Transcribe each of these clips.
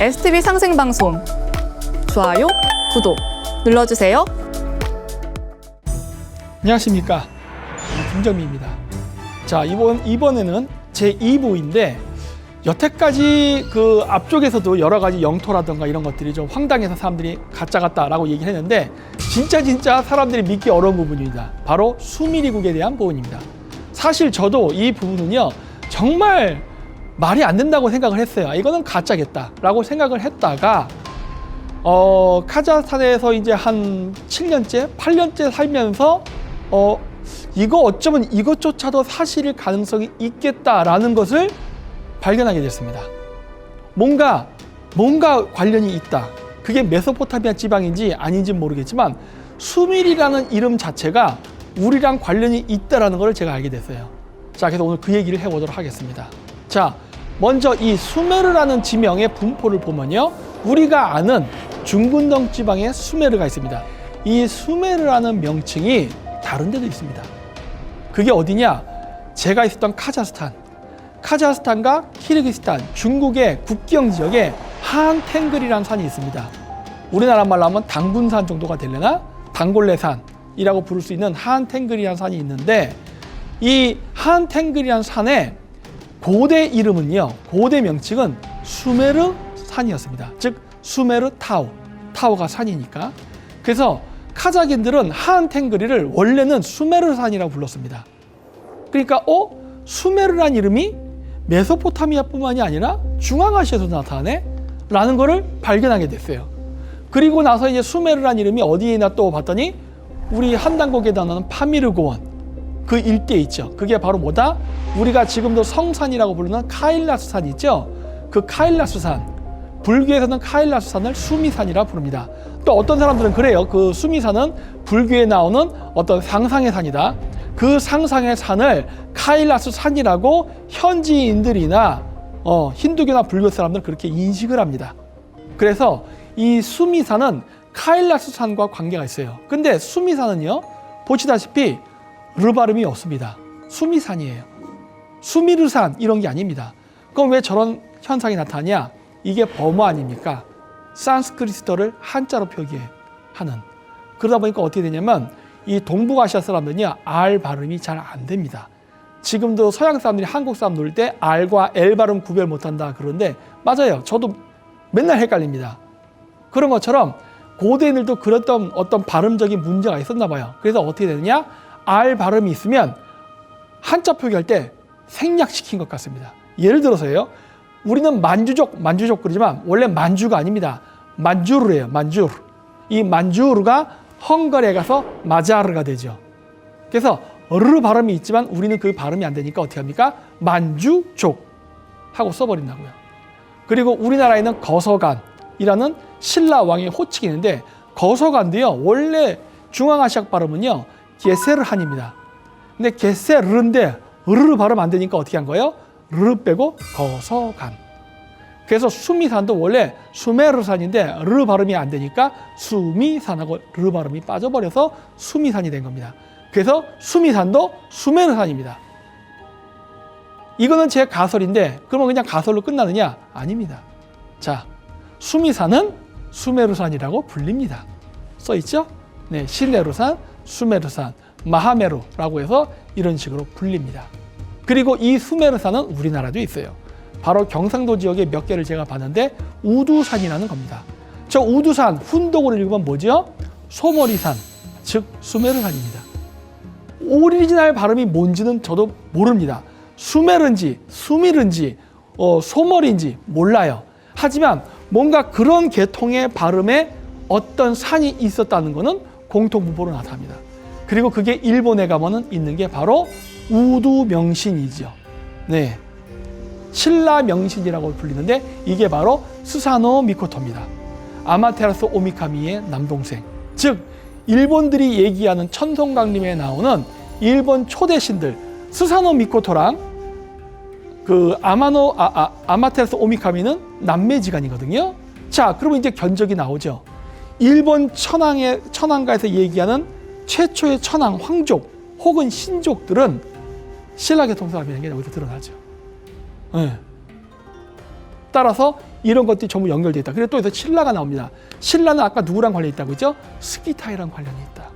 STV 상생방송 좋아요, 구독 눌러주세요. 안녕하십니까, 김정미입니다. 자, 이번에는 제2부인데 여태까지 그 앞쪽에서도 여러 가지 영토라든가 이런 것들이 좀 황당해서 사람들이 가짜 같다라고 얘기를 했는데 진짜 사람들이 믿기 어려운 부분입니다. 바로 수미리국에 대한 부분입니다. 사실 저도 이 부분은요 정말 말이 안 된다고 생각을 했어요. 이거는 가짜겠다라고 생각을 했다가 카자흐스탄에서 이제 한 7년째, 8년째 살면서 이거 어쩌면 이것조차도 사실일 가능성이 있겠다라는 것을 발견하게 됐습니다. 뭔가 관련이 있다. 그게 메소포타미아 지방인지 아닌지 모르겠지만 수밀이라는 이름 자체가 우리랑 관련이 있다라는 걸 제가 알게 됐어요. 자, 그래서 오늘 그 얘기를 해보도록 하겠습니다. 자, 먼저 이 수메르라는 지명의 분포를 보면요, 우리가 아는 중근동 지방에 수메르가 있습니다. 이 수메르라는 명칭이 다른 데도 있습니다. 그게 어디냐? 제가 있었던 카자흐스탄과 키르기스탄, 중국의 국경 지역에 하안탱글이라는 산이 있습니다. 우리나라 말로 하면 당군산 정도가 되려나? 당골레산이라고 부를 수 있는 하안탱글이라는 산이 있는데, 이 하안탱글이라는 산의 고대 이름은요, 고대 명칭은 수메르 산이었습니다. 즉 수메르 타오가 산이니까. 그래서 카자흐인들은 하안탱글이를 원래는 수메르 산이라고 불렀습니다. 그러니까 수메르란 이름이 메소포타미아뿐만이 아니라 중앙아시아에서 나타나네? 라는 것을 발견하게 됐어요. 그리고 나서 이제 수메르란 이름이 어디에 있나 또 봤더니 우리 한단국에 나오는 파미르 고원 그 일대에 있죠. 그게 바로 뭐다? 우리가 지금도 성산이라고 부르는 카일라스 산 있죠. 그 카일라스 산, 불교에서는 카일라스 산을 수미산이라 부릅니다. 또 어떤 사람들은 그래요. 그 수미산은 불교에 나오는 어떤 상상의 산이다. 그 상상의 산을 카일라스 산이라고 현지인들이나 힌두교나 불교 사람들은 그렇게 인식을 합니다. 그래서 이 수미산은 카일라스 산과 관계가 있어요. 근데 수미산은요, 보시다시피 르 발음이 없습니다. 수미산이에요. 수미르산 이런 게 아닙니다. 그럼 왜 저런 현상이 나타나냐? 이게 버머 아닙니까? 산스크리트어를 한자로 표기하는. 그러다 보니까 어떻게 되냐면 이 동북아시아 사람들은요, R 발음이 잘 안 됩니다. 지금도 서양 사람들이 한국 사람 놀 때 R과 L 발음 구별 못한다 그러는데 맞아요. 저도 맨날 헷갈립니다. 그런 것처럼 고대인들도 그랬던 어떤 발음적인 문제가 있었나 봐요. 그래서 어떻게 되느냐? R 발음이 있으면 한자 표기할 때 생략시킨 것 같습니다. 예를 들어서요, 우리는 만주족 그러지만 원래 만주가 아닙니다. 만주르예요. 만주르. 이 만주르가 헝가리에 가서 마자르가 되죠. 그래서 르 발음이 있지만 우리는 그 발음이 안 되니까 어떻게 합니까? 만주족 하고 써버린다고요. 그리고 우리나라에는 거서간이라는 신라 왕의 호칭이 있는데 거서간도요, 원래 중앙아시아 발음은요 게세르한입니다. 근데 게세르인데 르 발음 안 되니까 어떻게 한 거예요? 르 빼고 거서간. 그래서 수미산도 원래 수메르산인데 르 발음이 안 되니까 수미산하고 르 발음이 빠져버려서 수미산이 된 겁니다. 그래서 수미산도 수메르산입니다. 이거는 제 가설인데 그러면 그냥 가설로 끝나느냐? 아닙니다. 자, 수미산은 수메르산이라고 불립니다. 써있죠? 네, 시네르산, 수메르산, 마하메루라고 해서 이런 식으로 불립니다. 그리고 이 수메르산은 우리나라도 있어요. 바로 경상도 지역에 몇 개를 제가 봤는데 우두산이라는 겁니다. 저 우두산 훈독으로 읽으면 뭐죠? 소머리산, 즉 수메르산입니다. 오리지널 발음이 뭔지는 저도 모릅니다. 수메르인지 수미르인지 소머리인지 몰라요. 하지만 뭔가 그런 계통의 발음에 어떤 산이 있었다는 것은 공통분포로 나타납니다. 그리고 그게 일본에 가면은 있는 게 바로 우두 명신이죠. 네, 신라 명신이라고 불리는데 이게 바로 스사노 미코토입니다. 아마테라스 오미카미의 남동생. 즉 일본들이 얘기하는 천송강림에 나오는 일본 초대 신들 스사노 미코토랑 그 아마테라스 오미카미는 남매지간이거든요. 자, 그러면 이제 견적이 나오죠. 일본 천황가에서 얘기하는 최초의 천황 황족 혹은 신족들은 신라계통사람이라는 게 여기서 드러나죠. 네. 따라서 이런 것들이 전부 연결되어 있다. 그리고 또 여기서 신라가 나옵니다. 신라는 아까 누구랑 관련이 있다고 했죠? 스기타이랑 관련이 있다.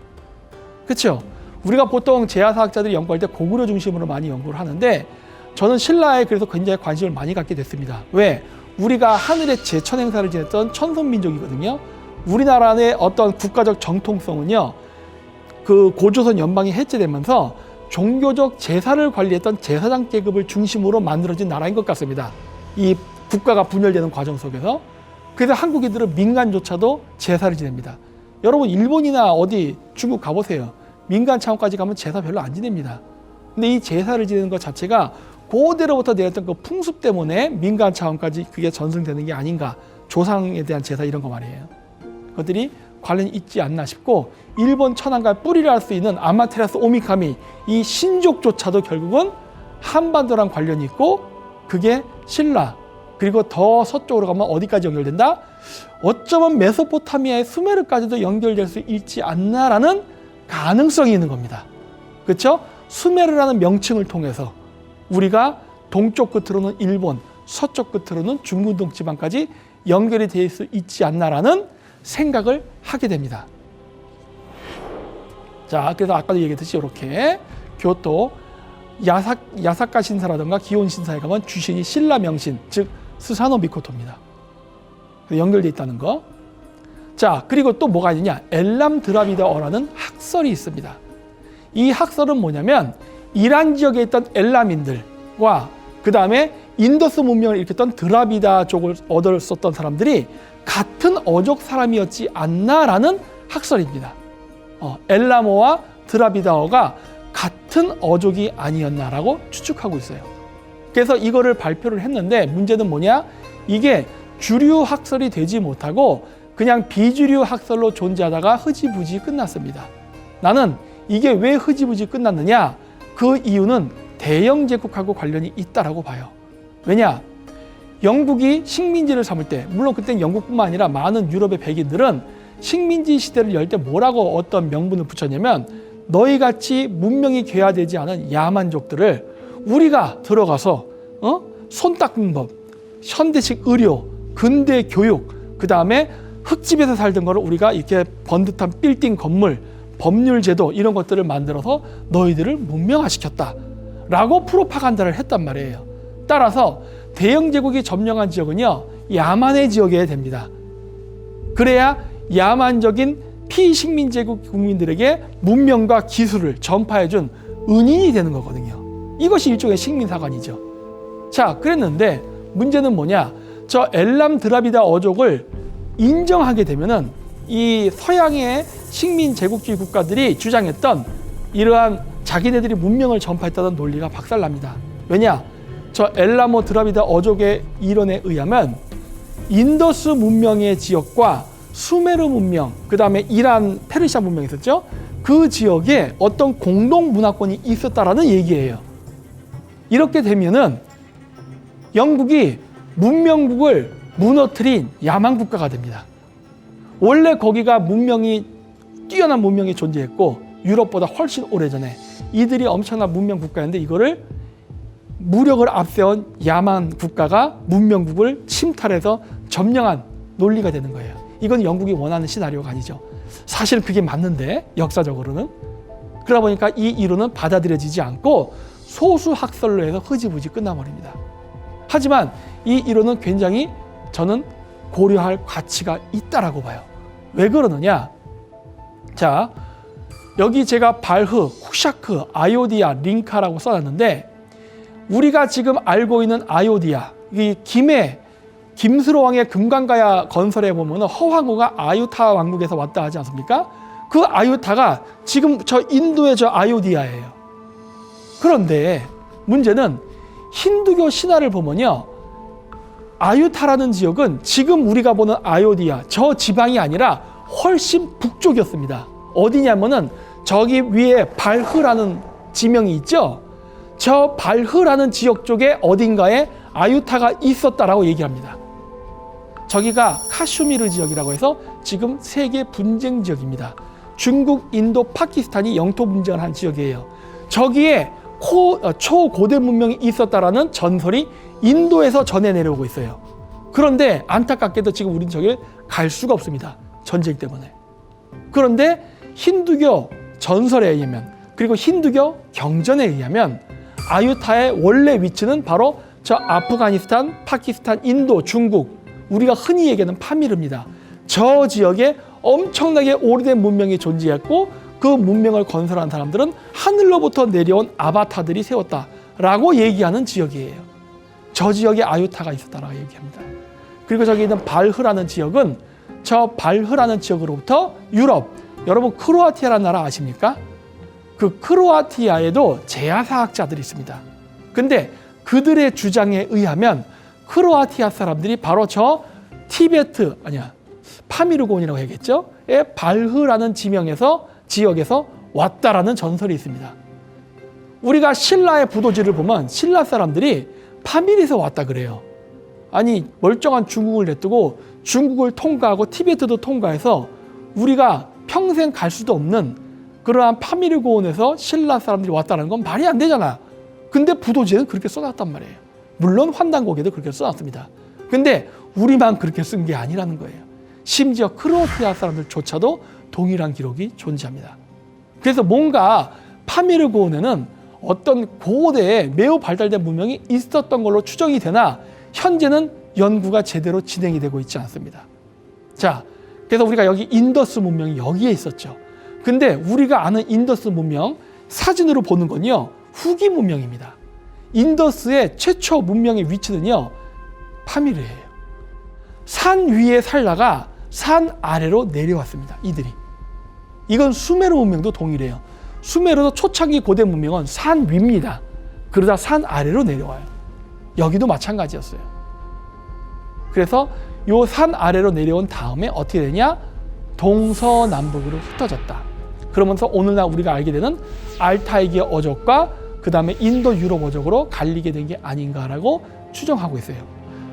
그렇죠? 우리가 보통 제야사학자들이 연구할 때 고구려 중심으로 많이 연구를 하는데 저는 신라에 그래서 굉장히 관심을 많이 갖게 됐습니다. 왜? 우리가 하늘의 제천 행사를 지냈던 천손민족이거든요. 우리나라의 어떤 국가적 정통성은요, 그 고조선 연방이 해체되면서 종교적 제사를 관리했던 제사장 계급을 중심으로 만들어진 나라인 것 같습니다. 이 국가가 분열되는 과정 속에서. 그래서 한국인들은 민간조차도 제사를 지냅니다. 여러분 일본이나 어디 중국 가보세요. 민간 차원까지 가면 제사 별로 안 지냅니다. 근데 이 제사를 지내는 것 자체가 그대로부터 내렸던 그 풍습 때문에 민간 차원까지 그게 전승되는 게 아닌가. 조상에 대한 제사 이런 거 말이에요. 그것들이 관련이 있지 않나 싶고, 일본 천황가의 뿌리를 할 수 있는 아마테라스 오미카미, 이 신족조차도 결국은 한반도랑 관련이 있고, 그게 신라, 그리고 더 서쪽으로 가면 어디까지 연결된다? 어쩌면 메소포타미아의 수메르까지도 연결될 수 있지 않나라는 가능성이 있는 겁니다. 그렇죠? 수메르라는 명칭을 통해서 우리가 동쪽 끝으로는 일본, 서쪽 끝으로는 중근동 지방까지 연결이 될 수 있지 않나라는 생각을 하게 됩니다. 자, 그래서 아까도 얘기했듯이 이렇게 교토 야사카 신사라든가 기온 신사에 가면 주신이 신라 명신, 즉 스사노 미코토입니다. 연결되어 있다는 거. 자, 그리고 또 뭐가 있느냐? 엘람 드라비다어라는 학설이 있습니다. 이 학설은 뭐냐면 이란 지역에 있던 엘람인들과 그 다음에 인더스 문명을 일으켰던 드라비다 쪽을 얻어 썼던 사람들이 같은 어족 사람이었지 않나라는 학설입니다. 엘라모와 드라비다어가 같은 어족이 아니었나라고 추측하고 있어요. 그래서 이거를 발표를 했는데 문제는 뭐냐? 이게 주류 학설이 되지 못하고 그냥 비주류 학설로 존재하다가 흐지부지 끝났습니다. 나는 이게 왜 흐지부지 끝났느냐? 그 이유는 대영 제국하고 관련이 있다라고 봐요. 왜냐? 영국이 식민지를 삼을 때, 물론 그때는 영국뿐만 아니라 많은 유럽의 백인들은 식민지 시대를 열 때 뭐라고 어떤 명분을 붙였냐면, 너희같이 문명이 괴화되지 않은 야만족들을 우리가 들어가서 손 닦는 법, 현대식 의료, 근대 교육, 그 다음에 흙집에서 살던 거를 우리가 이렇게 번듯한 빌딩 건물, 법률 제도 이런 것들을 만들어서 너희들을 문명화시켰다 라고 프로파간다를 했단 말이에요. 따라서 대영 제국이 점령한 지역은요, 야만의 지역이어야 됩니다. 그래야 야만적인 피식민제국 국민들에게 문명과 기술을 전파해준 은인이 되는 거거든요. 이것이 일종의 식민사관이죠. 자, 그랬는데 문제는 뭐냐? 저 엘람 드라비다 어족을 인정하게 되면은 이 서양의 식민제국주의 국가들이 주장했던 이러한 자기네들이 문명을 전파했다는 논리가 박살납니다. 왜냐? 저 엘라모 드라비다 어족의 이론에 의하면 인더스 문명의 지역과 수메르 문명, 그 다음에 이란, 페르시아 문명이 있었죠? 그 지역에 어떤 공동 문화권이 있었다라는 얘기예요. 이렇게 되면은 영국이 문명국을 무너뜨린 야만 국가가 됩니다. 원래 거기가 문명이, 뛰어난 문명이 존재했고 유럽보다 훨씬 오래전에 이들이 엄청난 문명 국가였는데 이거를 무력을 앞세운 야만 국가가 문명국을 침탈해서 점령한 논리가 되는 거예요. 이건 영국이 원하는 시나리오가 아니죠. 사실 그게 맞는데 역사적으로는. 그러다 보니까 이 이론은 받아들여지지 않고 소수 학설로 해서 흐지부지 끝나버립니다. 하지만 이 이론은 굉장히 저는 고려할 가치가 있다라고 봐요. 왜 그러느냐? 자, 여기 제가 발흐, 쿠샤크, 아요디아, 링카라고 써놨는데 우리가 지금 알고 있는 아요디아, 이 김수로 왕의 금강가야 건설에 보면 허황우가 아유타 왕국에서 왔다 하지 않습니까? 그 아유타가 지금 저 인도의 저 아요디아예요. 그런데 문제는 힌두교 신화를 보면요, 아유타라는 지역은 지금 우리가 보는 아요디아 저 지방이 아니라 훨씬 북쪽이었습니다. 어디냐면은 저기 위에 발흐라는 지명이 있죠. 저 발흐라는 지역 쪽에 어딘가에 아유타가 있었다라고 얘기합니다. 저기가 카슈미르 지역이라고 해서 지금 세계 분쟁 지역입니다. 중국, 인도, 파키스탄이 영토 분쟁을 한 지역이에요. 저기에 초고대 문명이 있었다라는 전설이 인도에서 전해 내려오고 있어요. 그런데 안타깝게도 지금 우리는 저길 갈 수가 없습니다. 전쟁 때문에. 그런데 힌두교 전설에 의하면, 그리고 힌두교 경전에 의하면 아유타의 원래 위치는 바로 저 아프가니스탄, 파키스탄, 인도, 중국, 우리가 흔히 얘기하는 파미르입니다. 저 지역에 엄청나게 오래된 문명이 존재했고 그 문명을 건설한 사람들은 하늘로부터 내려온 아바타들이 세웠다라고 얘기하는 지역이에요. 저 지역에 아유타가 있었다라고 얘기합니다. 그리고 저기 있는 발흐라는 지역은 저 발흐라는 지역으로부터 유럽, 여러분 크로아티아라는 나라 아십니까? 그 크로아티아에도 제야사학자들이 있습니다. 근데 그들의 주장에 의하면 크로아티아 사람들이 바로 저 티베트, 파미르곤이라고 해야겠죠? 발흐라는 지역에서 왔다라는 전설이 있습니다. 우리가 신라의 부도지를 보면 신라 사람들이 파밀에서 왔다 그래요. 아니 멀쩡한 중국을 냅두고 중국을 통과하고 티베트도 통과해서 우리가 평생 갈 수도 없는 그러한 파미르고원에서 신라 사람들이 왔다는 건 말이 안 되잖아. 근데 부도지에는 그렇게 써놨단 말이에요. 물론 환단곡에도 그렇게 써놨습니다. 근데 우리만 그렇게 쓴 게 아니라는 거예요. 심지어 크로아티아 사람들조차도 동일한 기록이 존재합니다. 그래서 뭔가 파미르고원에는 어떤 고대에 매우 발달된 문명이 있었던 걸로 추정이 되나 현재는 연구가 제대로 진행이 되고 있지 않습니다. 자, 그래서 우리가 여기 인더스 문명이 여기에 있었죠. 근데 우리가 아는 인더스 문명 사진으로 보는 건요 후기 문명입니다. 인더스의 최초 문명의 위치는요 파미르예요. 산 위에 살다가 산 아래로 내려왔습니다. 이들이. 이건 수메르 문명도 동일해요. 수메르도 초창기 고대 문명은 산 위입니다. 그러다 산 아래로 내려와요. 여기도 마찬가지였어요. 그래서 요 산 아래로 내려온 다음에 어떻게 되냐? 동서남북으로 흩어졌다. 그러면서 오늘날 우리가 알게 되는 알타이기 어족과 그 다음에 인도 유럽 어족으로 갈리게 된 게 아닌가라고 추정하고 있어요.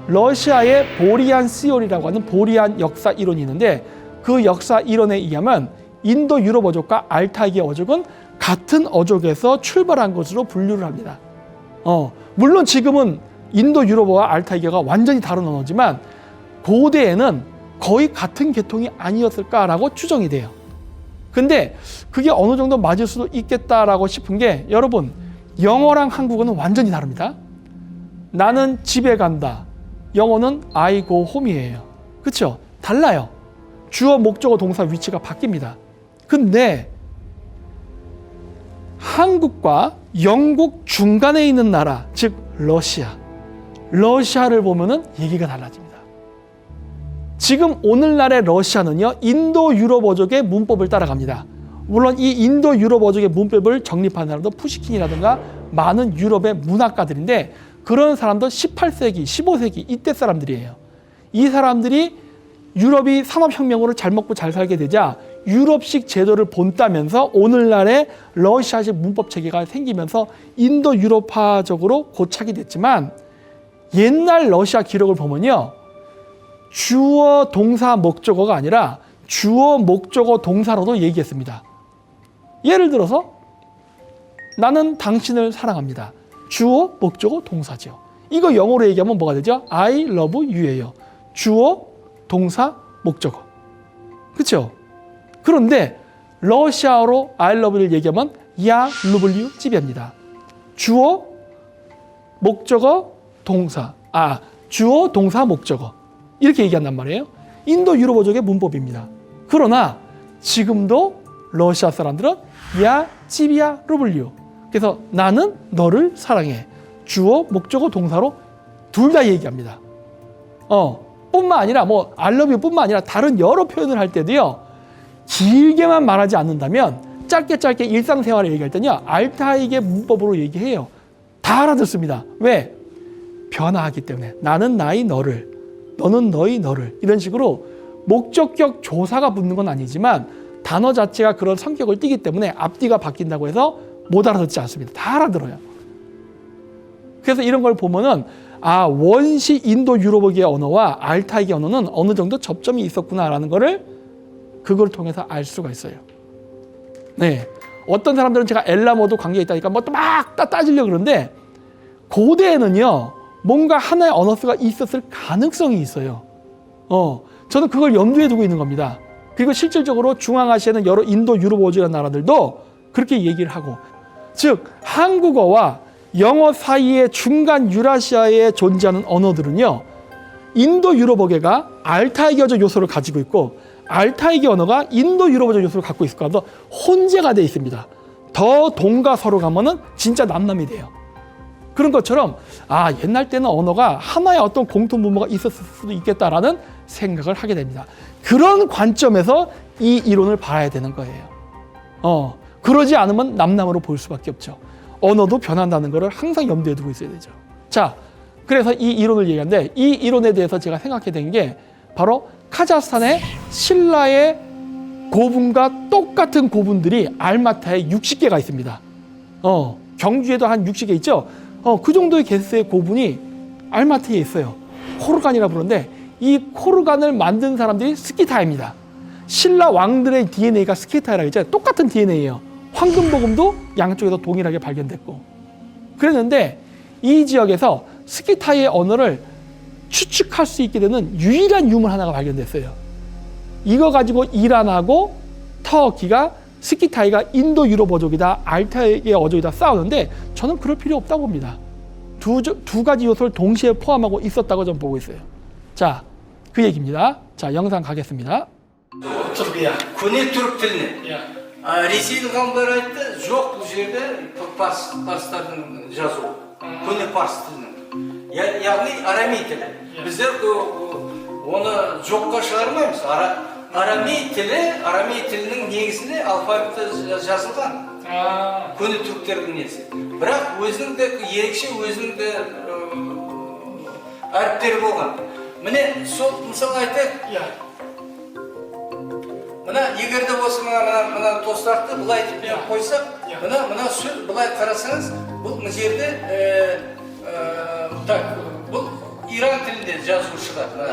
러시아의 보리안 시올이라고 하는 보리안 역사 이론이 있는데 그 역사 이론에 의하면 인도 유럽 어족과 알타이기 어족은 같은 어족에서 출발한 것으로 분류를 합니다. 물론 지금은 인도 유럽어와 알타이기가 완전히 다른 언어지만 고대에는 거의 같은 계통이 아니었을까라고 추정이 돼요. 근데 그게 어느 정도 맞을 수도 있겠다라고 싶은 게 여러분 영어랑 한국어는 완전히 다릅니다. 나는 집에 간다. 영어는 I go home이에요. 그렇죠? 달라요. 주어, 목적어, 동사 위치가 바뀝니다. 근데 한국과 영국 중간에 있는 나라, 즉 러시아를 보면은 얘기가 달라집니다. 지금 오늘날의 러시아는요 인도 유럽 어족의 문법을 따라갑니다. 물론 이 인도 유럽 어족의 문법을 정립한 사람도 푸시킨이라든가 많은 유럽의 문학가들인데 그런 사람도 18세기, 15세기 이때 사람들이에요. 이 사람들이 유럽이 산업혁명으로 잘 먹고 잘 살게 되자 유럽식 제도를 본따면서 오늘날의 러시아식 문법 체계가 생기면서 인도 유럽화적으로 고착이 됐지만 옛날 러시아 기록을 보면요. 주어, 동사, 목적어가 아니라 주어, 목적어, 동사로도 얘기했습니다. 예를 들어서 나는 당신을 사랑합니다. 주어, 목적어, 동사죠. 이거 영어로 얘기하면 뭐가 되죠? I love you예요. 주어, 동사, 목적어. 그렇죠? 그런데 러시아어로 I love you를 얘기하면 Я люблю тебя 입니다. 주어, 목적어, 동사. 주어, 동사, 목적어. 이렇게 얘기한단 말이에요. 인도 유럽 어족의 문법입니다. 그러나 지금도 러시아 사람들은 Я тебя люблю. 그래서 나는 너를 사랑해. 주어, 목적어, 동사로 둘 다 얘기합니다. 뿐만 아니라 I love you 뿐만 아니라 다른 여러 표현을 할 때도요. 길게만 말하지 않는다면 짧게 일상생활을 얘기할 때는요. 알타이게 문법으로 얘기해요. 다 알아듣습니다. 왜? 변화하기 때문에. 나는 나의 너를, 너는 너의 너를 이런 식으로 목적격 조사가 붙는 건 아니지만 단어 자체가 그런 성격을 띠기 때문에 앞뒤가 바뀐다고 해서 못 알아듣지 않습니다. 다 알아들어요. 그래서 이런 걸 보면은 원시 인도 유럽어계 언어와 알타이기 언어는 어느 정도 접점이 있었구나라는 거를 그걸 통해서 알 수가 있어요. 네, 어떤 사람들은 제가 엘라모도 관계가 있다니까 막 따지려고 그러는데 고대에는요 뭔가 하나의 언어수가 있었을 가능성이 있어요. 저는 그걸 염두에 두고 있는 겁니다. 그리고 실질적으로 중앙아시아는 여러 인도, 유럽, 오지라는 나라들도 그렇게 얘기를 하고, 즉 한국어와 영어 사이의 중간 유라시아에 존재하는 언어들은요, 인도 유럽어계가 알타이어적 요소를 가지고 있고 알타이계 언어가 인도 유럽어적 요소를 갖고 있을 거라서 혼재가 되어 있습니다. 더 동가 서로 가면은 진짜 남남이 돼요. 그런 것처럼 옛날 때는 언어가 하나의 어떤 공통 분모가 있었을 수도 있겠다라는 생각을 하게 됩니다. 그런 관점에서 이 이론을 봐야 되는 거예요. 그러지 않으면 남남으로 볼 수밖에 없죠. 언어도 변한다는 것을 항상 염두에 두고 있어야 되죠. 자, 그래서 이 이론을 얘기하는데, 이 이론에 대해서 제가 생각해 된 게 바로 카자흐스탄의 신라의 고분과 똑같은 고분들이 알마타에 60개가 있습니다. 경주에도 한 60개 있죠. 그 정도의 개수의 고분이 알마티에 있어요. 코르간이라 부르는데, 이 코르간을 만든 사람들이 스키타입니다. 신라 왕들의 DNA가 스키타이라고 했잖아요. 똑같은 DNA예요. 황금복음도 양쪽에서 동일하게 발견됐고. 그랬는데 이 지역에서 스키타이의 언어를 추측할 수 있게 되는 유일한 유물 하나가 발견됐어요. 이거 가지고 이란하고 터키가 스키타이가 인도 유럽 어족이다, 알타이의 어족이다 싸우는데, 저는 그럴 필요 없다고 봅니다. 두 가지 요소를 동시에 포함하고 있었다고 저는 보고 있어요. 자, 그 얘기입니다. 자, 영상 가겠습니다. Көне түрік тіліне. Ресейдің ғалымдары айтты, жоқ бұл жерде парстардың жазуы. Көне парс тілінің. Яғни арамей тілі. Біздер оны жоққа шығармаймыз. Арамей тілінің негізінде алфавитта жазылған. Көне түріктердің несі. Бірақ өзінің де ерекше, өзінің де әріптері болған. Міне сол мысалы айтайық. Мына егер де осы мына тостақты былай деп қойсақ, мына сөз былай қарасаңыз, бұл мына жерде бұл иран тілінде жазу шығады.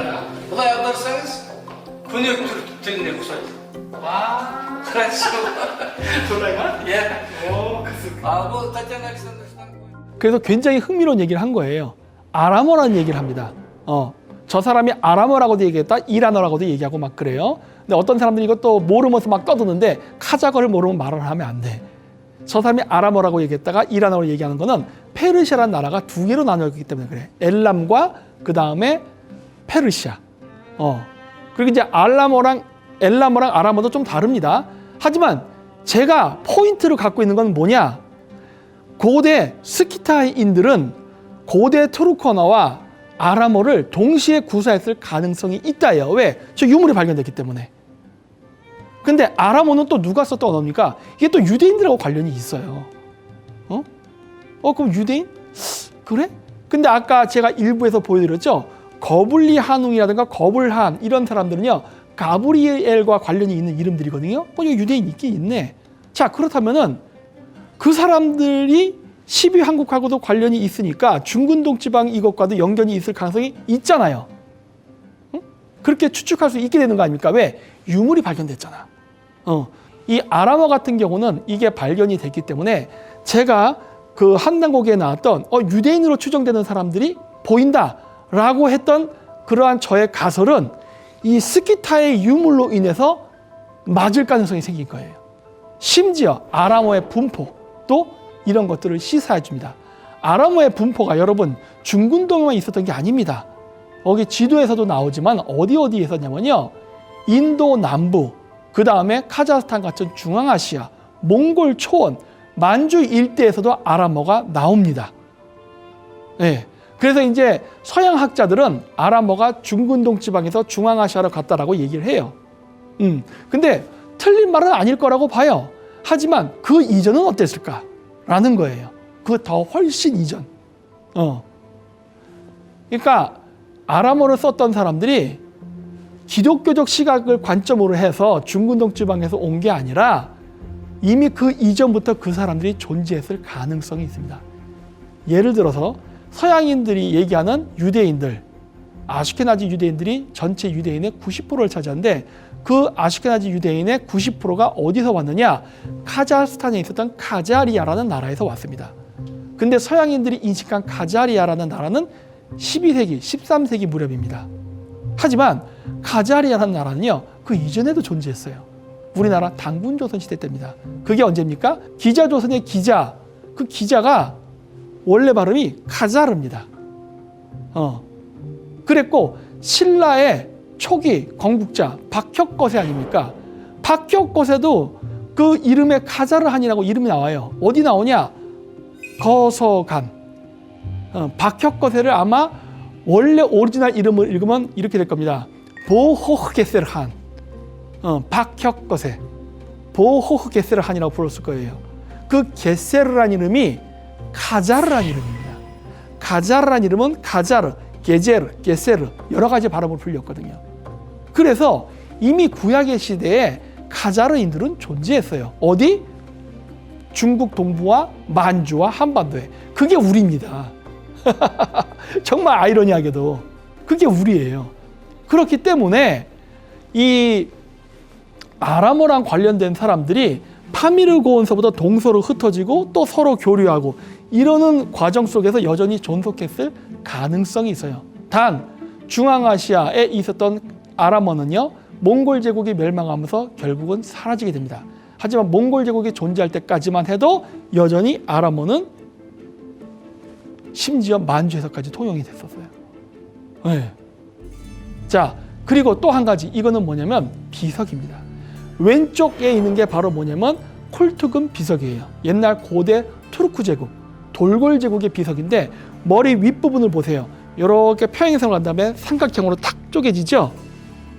Былай аударсаңыз, көне түрік тіліне ұқсайды. 그래서 굉장히 흥미로운 얘기를 한 거예요. 아람어라는 얘기를 합니다. 저 사람이 아람어라고도 얘기했다, 이란어라고도 얘기하고 막 그래요. 근데 어떤 사람들이 이것도 모르면서 막 떠드는데, 카자흐를 모르면 말을 하면 안 돼. 저 사람이 아람어라고 얘기했다가 이란어로 얘기하는 거는 페르시아라는 나라가 두 개로 나뉘었기 때문에 그래. 엘람과 그 다음에 페르시아. 그리고 이제 엘람어랑 아람어도 좀 다릅니다. 하지만 제가 포인트를 갖고 있는 건 뭐냐? 고대 스키타이인들은 고대 트루크 언어와 아람어를 동시에 구사했을 가능성이 있다예요. 왜? 저 유물이 발견됐기 때문에. 근데 아람어는 또 누가 썼던 언어입니까? 이게 또 유대인들하고 관련이 있어요. 그럼 유대인? 그래? 근데 아까 제가 일부에서 보여드렸죠? 거블리 한웅이라든가 거불한 이런 사람들은요, 가브리엘과 관련이 있는 이름들이거든요. 이거 유대인 있긴 있네. 자, 그렇다면은 그 사람들이 12한국하고도 관련이 있으니까 중근동 지방 이것과도 연결이 있을 가능성이 있잖아요. 그렇게 추측할 수 있게 되는 거 아닙니까? 왜? 유물이 발견됐잖아. 이 아람어 같은 경우는 이게 발견이 됐기 때문에 제가 그 한단고기에 나왔던 유대인으로 추정되는 사람들이 보인다라고 했던 그러한 저의 가설은 이 스키타의 유물로 인해서 맞을 가능성이 생긴 거예요. 심지어 아람어의 분포도 이런 것들을 시사해 줍니다. 아람어의 분포가 여러분 중근동에만 있었던 게 아닙니다. 여기 지도에서도 나오지만 어디에 있었냐면요, 인도 남부, 그 다음에 카자흐스탄 같은 중앙아시아, 몽골 초원, 만주 일대에서도 아람어가 나옵니다. 네. 그래서 이제 서양 학자들은 아람어가 중근동 지방에서 중앙아시아로 갔다라고 얘기를 해요. 근데 틀린 말은 아닐 거라고 봐요. 하지만 그 이전은 어땠을까라는 거예요. 그 더 훨씬 이전. 그러니까 아람어를 썼던 사람들이 기독교적 시각을 관점으로 해서 중근동 지방에서 온 게 아니라 이미 그 이전부터 그 사람들이 존재했을 가능성이 있습니다. 예를 들어서 서양인들이 얘기하는 유대인들, 아슈케나지 유대인들이 전체 유대인의 90%를 차지하는데, 그 아슈케나지 유대인의 90%가 어디서 왔느냐? 카자흐스탄에 있었던 카자리아라는 나라에서 왔습니다. 근데 서양인들이 인식한 카자리아라는 나라는 12세기, 13세기 무렵입니다. 하지만 가자리라는 나라는요, 그 이전에도 존재했어요. 우리나라 당군조선 시대 때입니다. 그게 언제입니까? 기자조선의 기자, 그 기자가 원래 발음이 가자르입니다. 그랬고 신라의 초기 건국자 박혁거세 아닙니까? 박혁거세도 그 이름에 가자르한이라고 이름이 나와요. 어디 나오냐? 거서간. 박혁거세를 아마 원래 오리지널 이름을 읽으면 이렇게 될 겁니다. 보호흐게세르한. 박혁거세. 보호흐게세르한이라고 불렀을 거예요. 그 게세르란 이름이 가자르란 이름입니다. 가자르란 이름은 가자르, 게제르, 게세르 여러 가지 발음을 불렸거든요. 그래서 이미 구약의 시대에 가자르인들은 존재했어요. 어디? 중국 동부와 만주와 한반도에. 그게 우리입니다. 정말 아이러니하게도 그게 우리예요. 그렇기 때문에 이 아람어랑 관련된 사람들이 파미르 고원서부터 동서로 흩어지고 또 서로 교류하고 이러는 과정 속에서 여전히 존속했을 가능성이 있어요. 단 중앙아시아에 있었던 아람어는요, 몽골 제국이 멸망하면서 결국은 사라지게 됩니다. 하지만 몽골 제국이 존재할 때까지만 해도 여전히 아람어는 심지어 만주에서까지 통용이 됐었어요. 네. 자, 그리고 또 한 가지, 이거는 뭐냐면 비석입니다. 왼쪽에 있는 게 바로 뭐냐면 콜투금 비석이에요. 옛날 고대 투르크 제국, 돌골 제국의 비석인데 머리 윗부분을 보세요. 이렇게 평행선을 간 다음에 삼각형으로 탁 쪼개지죠.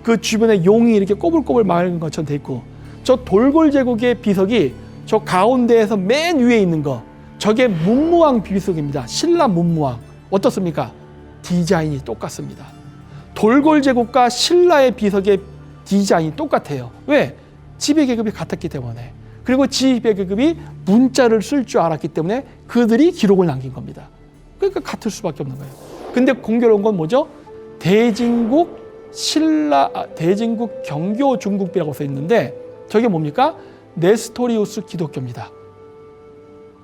그 주변에 용이 이렇게 꼬불꼬불 마른 것처럼 돼 있고, 저 돌골 제국의 비석이 저 가운데에서 맨 위에 있는 거, 저게 문무왕 비석입니다. 신라 문무왕. 어떻습니까? 디자인이 똑같습니다. 돌골 제국과 신라의 비석의 디자인이 똑같아요. 왜? 지배 계급이 같았기 때문에. 그리고 지배 계급이 문자를 쓸 줄 알았기 때문에 그들이 기록을 남긴 겁니다. 그러니까 같을 수밖에 없는 거예요. 근데 공교로운 건 뭐죠? 대진국 경교 중국비라고 써 있는데 저게 뭡니까? 네스토리우스 기독교입니다.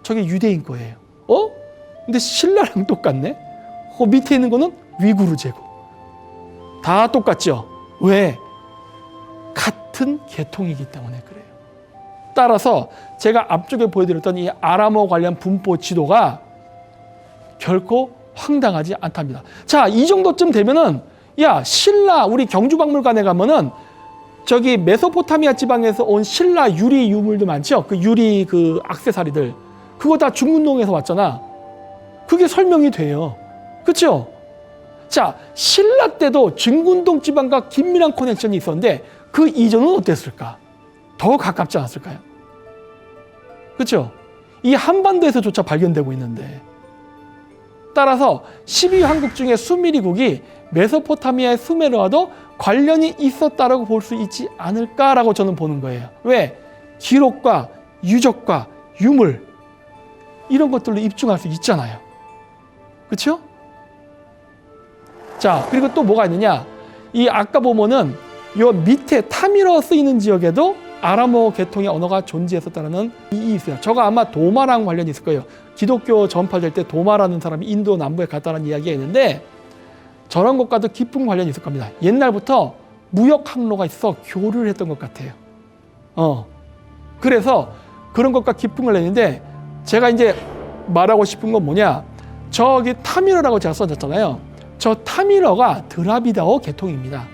저게 유대인 거예요. 근데 신라랑 똑같네? 밑에 있는 거는 위구르 제국. 다 똑같죠? 왜? 같은 계통이기 때문에 그래요. 따라서 제가 앞쪽에 보여드렸던 이 아람어 관련 분포 지도가 결코 황당하지 않답니다. 자, 이 정도쯤 되면은 야, 신라 우리 경주박물관에 가면은 저기 메소포타미아 지방에서 온 신라 유리 유물도 많죠. 그 유리 그 액세서리들 그거 다 중문동에서 왔잖아. 그게 설명이 돼요. 그렇죠? 자, 신라 때도 증군동 지방과 긴밀한 커넥션이 있었는데 그 이전은 어땠을까? 더 가깝지 않았을까요? 그렇죠? 이 한반도에서조차 발견되고 있는데, 따라서 12황국 중에 수메르국이 메소포타미아의 수메르와도 관련이 있었다라고 볼 수 있지 않을까라고 저는 보는 거예요. 왜? 기록과 유적과 유물 이런 것들로 입증할 수 있잖아요. 그렇죠? 자, 그리고 또 뭐가 있느냐? 이 아까 보면은 요 밑에 타미르 쓰이는 지역에도 아람어 계통의 언어가 존재했었다는 이 있어요. 저거 아마 도마랑 관련이 있을 거예요. 기독교 전파될 때 도마라는 사람이 인도 남부에 갔다는 이야기가 있는데 저런 것과도 깊은 관련이 있을 겁니다. 옛날부터 무역 항로가 있어 교류를 했던 것 같아요. 그래서 그런 것과 깊은 걸 냈는데 제가 이제 말하고 싶은 건 뭐냐? 저기 타미르라고 제가 써졌잖아요. 저 타미르가 드라비다어 계통입니다.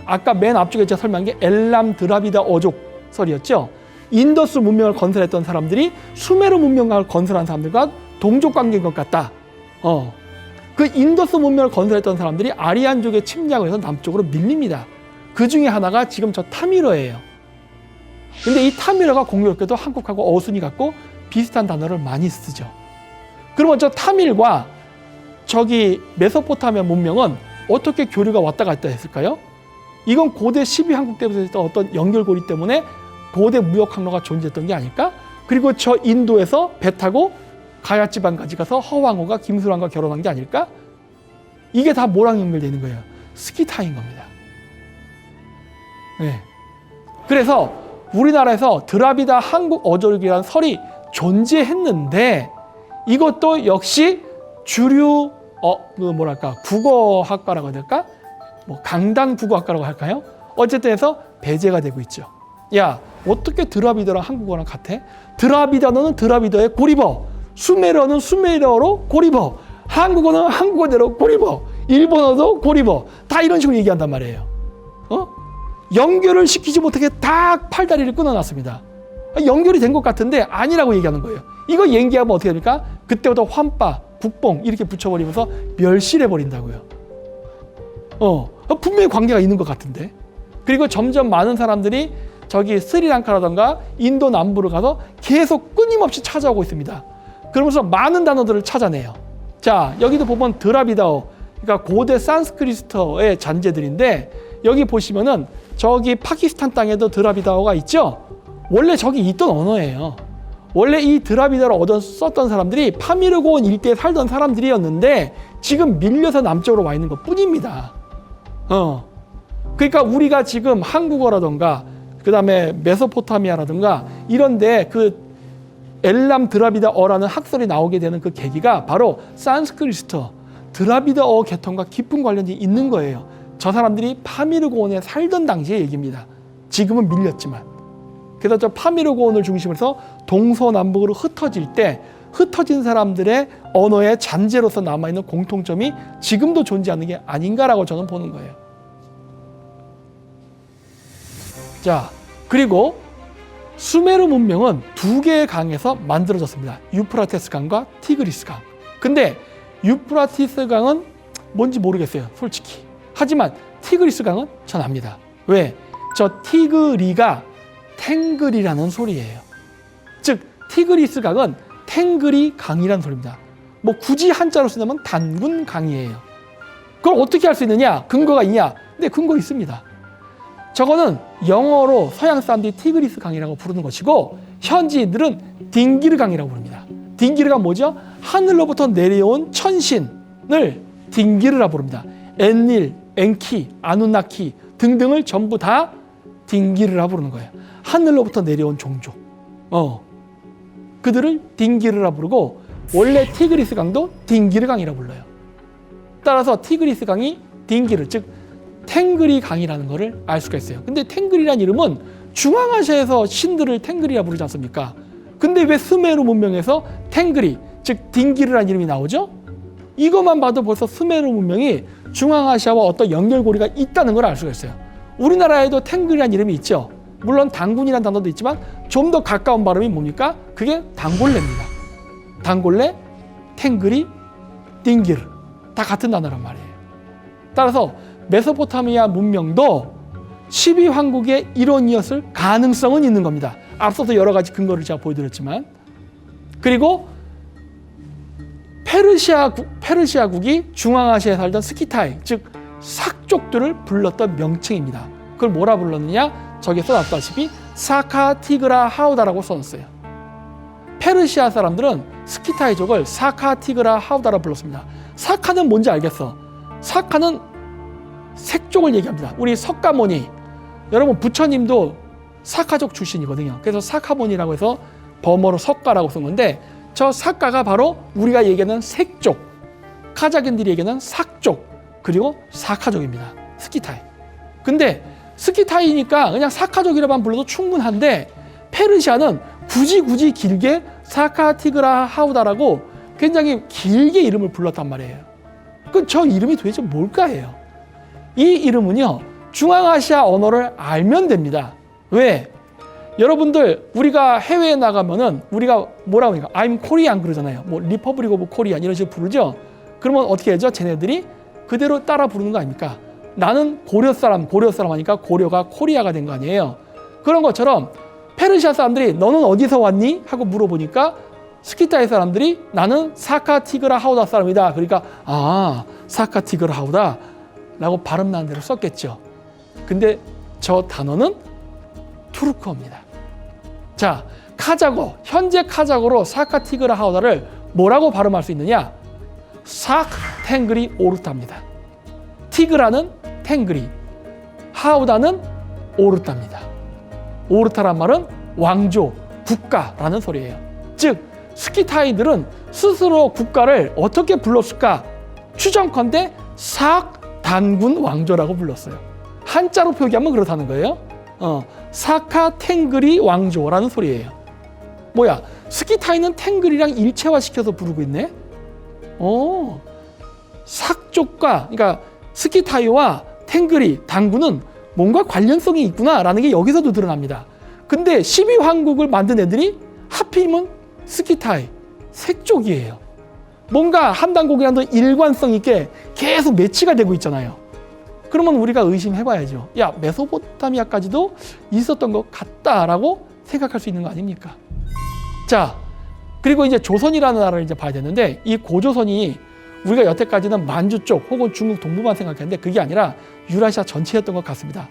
아까 맨 앞쪽에 제가 설명한 게 엘람 드라비다 어족설이었죠. 인더스 문명을 건설했던 사람들이 수메르 문명을 건설한 사람들과 동족 관계인 것 같다. 그 인더스 문명을 건설했던 사람들이 아리안족의 침략을 해서 남쪽으로 밀립니다. 그 중에 하나가 지금 저 타미르예요. 근데 이 타미르가 공교롭게도 한국하고 어순이 같고 비슷한 단어를 많이 쓰죠. 그러면 저 타밀과 저기 메소포타미아 문명은 어떻게 교류가 왔다 갔다 했을까요? 이건 고대 12황국 때부터 있던 어떤 연결고리 때문에 고대 무역 항로가 존재했던 게 아닐까? 그리고 저 인도에서 배 타고 가야 지방까지 가서 허왕호가 김수랑과 결혼한 게 아닐까? 이게 다 뭐랑 연결되는 거예요? 스키타인 겁니다. 네. 그래서 우리나라에서 드라비다 한국 어조력이라는 설이 존재했는데 이것도 역시 주류 국어학과라고 해야 될까? 뭐 강단 국어학과라고 할까요? 어쨌든 해서 배제가 되고 있죠. 야, 어떻게 드라비더랑 한국어랑 같아? 드라비더는 드라비더의 고리버, 수메르어는 수메르어로 고리버, 한국어는 한국어대로 고리버, 일본어도 고리버, 다 이런 식으로 얘기한단 말이에요. 연결을 시키지 못하게 딱 팔다리를 끊어놨습니다. 연결이 된 것 같은데 아니라고 얘기하는 거예요. 이거 얘기하면 어떻게 됩니까? 그때부터 환빠, 국뽕 이렇게 붙여버리면서 멸실해버린다고요. 분명히 관계가 있는 것 같은데. 그리고 점점 많은 사람들이 저기 스리랑카라던가 인도 남부로 가서 계속 끊임없이 찾아오고 있습니다. 그러면서 많은 단어들을 찾아내요. 자, 여기도 보면 드라비다어, 그러니까 고대 산스크리트어의 잔재들인데 여기 보시면은 저기 파키스탄 땅에도 드라비다어가 있죠. 원래 저기 있던 언어예요. 원래 이 드라비다어를 썼던 사람들이 파미르고온 일대에 살던 사람들이었는데 지금 밀려서 남쪽으로 와 있는 것 뿐입니다. 그러니까 우리가 지금 한국어라던가 그 다음에 메소포타미아라든가 이런데 그 엘람 드라비다어라는 학설이 나오게 되는 그 계기가 바로 산스크리트어, 드라비다어 계통과 깊은 관련이 있는 거예요. 저 사람들이 파미르고온에 살던 당시의 얘기입니다. 지금은 밀렸지만. 그래서 저 파미르고온을 중심으로 해서 동서남북으로 흩어질 때 흩어진 사람들의 언어의 잔재로서 남아있는 공통점이 지금도 존재하는 게 아닌가라고 저는 보는 거예요. 자, 그리고 수메르 문명은 두 개의 강에서 만들어졌습니다. 유프라테스 강과 티그리스 강. 근데 유프라테스 강은 뭔지 모르겠어요, 솔직히. 하지만 티그리스 강은 전 압니다. 왜? 저 티그리가 탱글이라는 소리예요. 즉 티그리스 강은 탱글이 강이라는 소리입니다. 뭐 굳이 한자로 쓰자면 단군 강이에요. 그걸 어떻게 할 수 있느냐? 근거가 있냐? 네, 근거 있습니다. 저거는 영어로 서양 사람들이 티그리스 강이라고 부르는 것이고 현지인들은 딩기르 강이라고 부릅니다. 딩기르가 뭐죠? 하늘로부터 내려온 천신을 딩기르라 부릅니다. 엔닐, 엔키, 아누나키 등등을 전부 다 딩기르라 부르는 거예요. 하늘로부터 내려온 종족. 그들을 딩기르라 부르고 원래 티그리스 강도 딩기르 강이라 불러요. 따라서 티그리스 강이 딩기르, 즉 탱그리 강이라는 것을 알 수가 있어요. 근데 탱그리라는 이름은 중앙아시아에서 신들을 탱그리라 부르지 않습니까? 근데 왜 스메르 문명에서 탱그리, 즉 딩기르라는 이름이 나오죠? 이것만 봐도 벌써 스메르 문명이 중앙아시아와 어떤 연결고리가 있다는 걸 알 수가 있어요. 우리나라에도 탱글이라는 이름이 있죠. 물론 단군이라는 단어도 있지만 좀 더 가까운 발음이 뭡니까? 그게 단골레입니다. 단골레, 탱글이, 딩기르 다 같은 단어란 말이에요. 따라서 메소포타미아 문명도 12황국의 일원이었을 가능성은 있는 겁니다. 앞서서 여러 가지 근거를 제가 보여드렸지만. 그리고 페르시아국이 중앙아시아에 살던 스키타이, 즉 삭족들을 불렀던 명칭입니다. 그걸 뭐라 불렀느냐? 저기 써놨다시피 사카 티그라 하우다라고 써놨어요. 페르시아 사람들은 스키타이족을 사카 티그라 하우다라 불렀습니다. 사카는 뭔지 알겠어? 사카는 색족을 얘기합니다. 우리 석가모니, 여러분 부처님도 사카족 출신이거든요. 그래서 사카모니라고 해서 범어로 석가라고 쓴 건데 저 사카가 바로 우리가 얘기하는 색족, 카자흐인들이 얘기하는 삭족, 그리고 사카족입니다. 스키타이. 근데 스키타이니까 그냥 사카족이라만 불러도 충분한데 페르시아는 굳이 길게 사카티그라 하우다라고 굉장히 길게 이름을 불렀단 말이에요. 그 저 이름이 도대체 뭘까예요? 이 이름은요, 중앙아시아 언어를 알면 됩니다. 왜? 여러분들 우리가 해외에 나가면은 우리가 뭐라고 하니까 I'm Korean 그러잖아요. 뭐 리퍼블릭 오브 코리안 이런 식으로 부르죠. 그러면 어떻게 하죠? 쟤네들이 그대로 따라 부르는 거 아닙니까? 나는 고려 사람 하니까 고려가 코리아가 된 거 아니에요. 그런 것처럼 페르시아 사람들이 너는 어디서 왔니? 하고 물어보니까 스키타이 사람들이 나는 사카티그라 하우다 사람이다. 그러니까 아, 사카티그라 하우다 라고 발음 나는 대로 썼겠죠. 근데 저 단어는 투르크어입니다. 자, 카자흐, 현재 카자흐로 사카티그라 하우다를 뭐라고 발음할 수 있느냐? 삭탱그리 오르타입니다. 티그라는 탱그리, 하우다는 오르타입니다. 오르타란 말은 왕조, 국가라는 소리예요. 즉 스키타이들은 스스로 국가를 어떻게 불렀을까? 추정컨대 삭단군 왕조라고 불렀어요. 한자로 표기하면 그렇다는 거예요. 사카 탱그리 왕조라는 소리예요. 뭐야? 스키타이는 탱글이랑 일체화시켜서 부르고 있네. 삭족과 그러니까 스키타이와 탱글이 당군은 뭔가 관련성이 있구나라는 게 여기서도 드러납니다. 근데 12왕국을 만든 애들이 하필이면 스키타이, 색족이에요. 뭔가 한단국이랑도 일관성 있게 계속 매치가 되고 있잖아요. 그러면 우리가 의심해봐야죠. 야, 메소포타미아까지도 있었던 것 같다라고 생각할 수 있는 거 아닙니까? 자, 그리고 이제 조선이라는 나라를 이제 봐야 되는데 이 고조선이 우리가 여태까지는 만주 쪽 혹은 중국 동부만 생각했는데 그게 아니라 유라시아 전체였던 것 같습니다.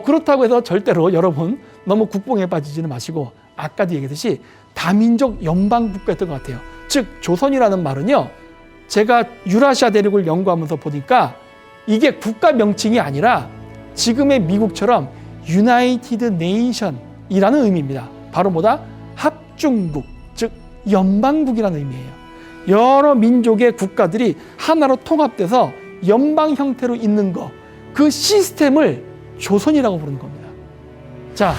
그렇다고 해서 절대로 여러분 너무 국뽕에 빠지지는 마시고 아까도 얘기했듯이 다민족 연방국가였던 것 같아요. 즉 조선이라는 말은요, 제가 유라시아 대륙을 연구하면서 보니까 이게 국가 명칭이 아니라 지금의 미국처럼 유나이티드 네이션이라는 의미입니다. 바로 뭐다? 합중국, 즉 연방국이라는 의미예요. 여러 민족의 국가들이 하나로 통합돼서 연방 형태로 있는 거, 그 시스템을 조선이라고 부르는 겁니다. 자,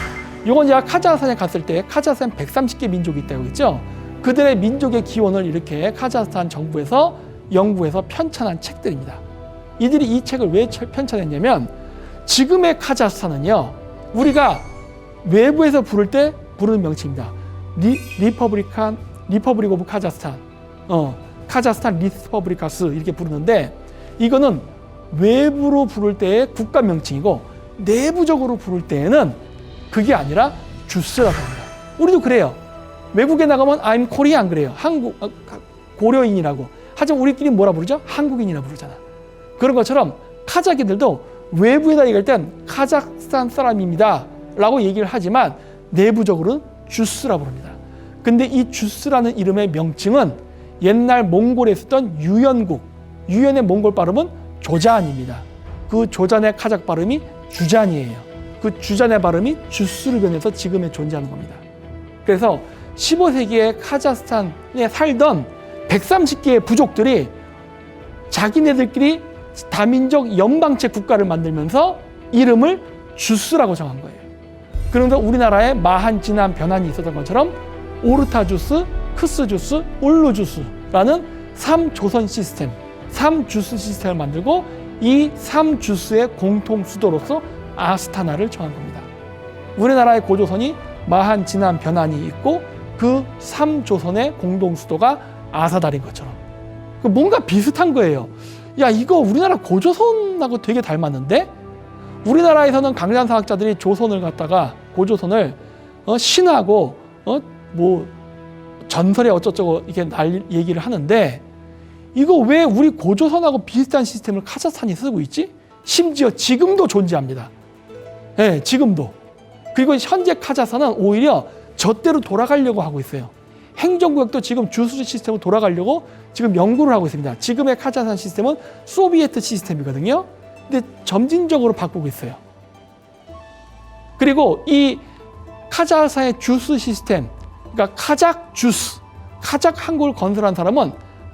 요건 제가 카자흐스탄에 갔을 때 카자흐스탄 130개 민족이 있다고 했죠. 그들의 민족의 기원을 이렇게 카자흐스탄 정부에서 연구해서 편찬한 책들입니다. 이들이 이 책을 왜 편찬했냐면 지금의 카자흐스탄은요, 우리가 외부에서 부를 때 부르는 명칭입니다. 리퍼블릭 오브 카자흐스탄, 카자흐스탄 리퍼블리카스 이렇게 부르는데 이거는 외부로 부를 때의 국가 명칭이고 내부적으로 부를 때에는 그게 아니라 주스라고 합니다. 우리도 그래요. 외국에 나가면 I'm Korean 그래요. 고려인이라고. 하지만 우리끼리 뭐라 부르죠? 한국인이라 부르잖아. 그런 것처럼 카자흐들도 외부에다 얘기할 땐 카자흐스탄 사람입니다 라고 얘기를 하지만 내부적으로는 주스라 부릅니다. 근데 이 주스라는 이름의 명칭은 옛날 몽골에 있었던 유연국, 유연의 몽골 발음은 조잔입니다. 그 조잔의 카자흐 발음이 주잔이에요. 그 주잔의 발음이 주스를 변해서 지금의 존재하는 겁니다. 그래서 15세기에 카자흐스탄에 살던 130개의 부족들이 자기네들끼리 다민족 연방체 국가를 만들면서 이름을 주스라고 정한 거예요. 그런데 우리나라에 마한, 진한, 변한이 있었던 것처럼 오르타 주스, 크스 주스, 울루 주스라는 3조선 시스템, 3주스 시스템을 만들고 이 3주스의 공통 수도로서 아스타나를 정한 겁니다. 우리나라의 고조선이 마한, 진한, 변한이 있고 그 3조선의 공동 수도가 아사달인 것처럼 뭔가 비슷한 거예요. 야, 이거 우리나라 고조선하고 되게 닮았는데? 우리나라에서는 강단사학자들이 조선을 갖다가 고조선을 신하고 뭐 전설에 어쩌저쩌고 이렇게 얘기를 하는데 이거 왜 우리 고조선하고 비슷한 시스템을 카자흐스탄이 쓰고 있지? 심지어 지금도 존재합니다. 네, 지금도. 그리고 현재 카자흐스탄은 오히려 저때로 돌아가려고 하고 있어요. 행정구역도 지금 주스 시스템으로 돌아가려고 지금 연구를 하고 있습니다. 지금의 카자흐스탄 시스템은 소비에트 시스템이거든요. 근데 점진적으로 바꾸고 있어요. 그리고 이 카자흐스탄의 주스 시스템, 그러니까 카자흐 주스, 카자흐 한국을 건설한 사람은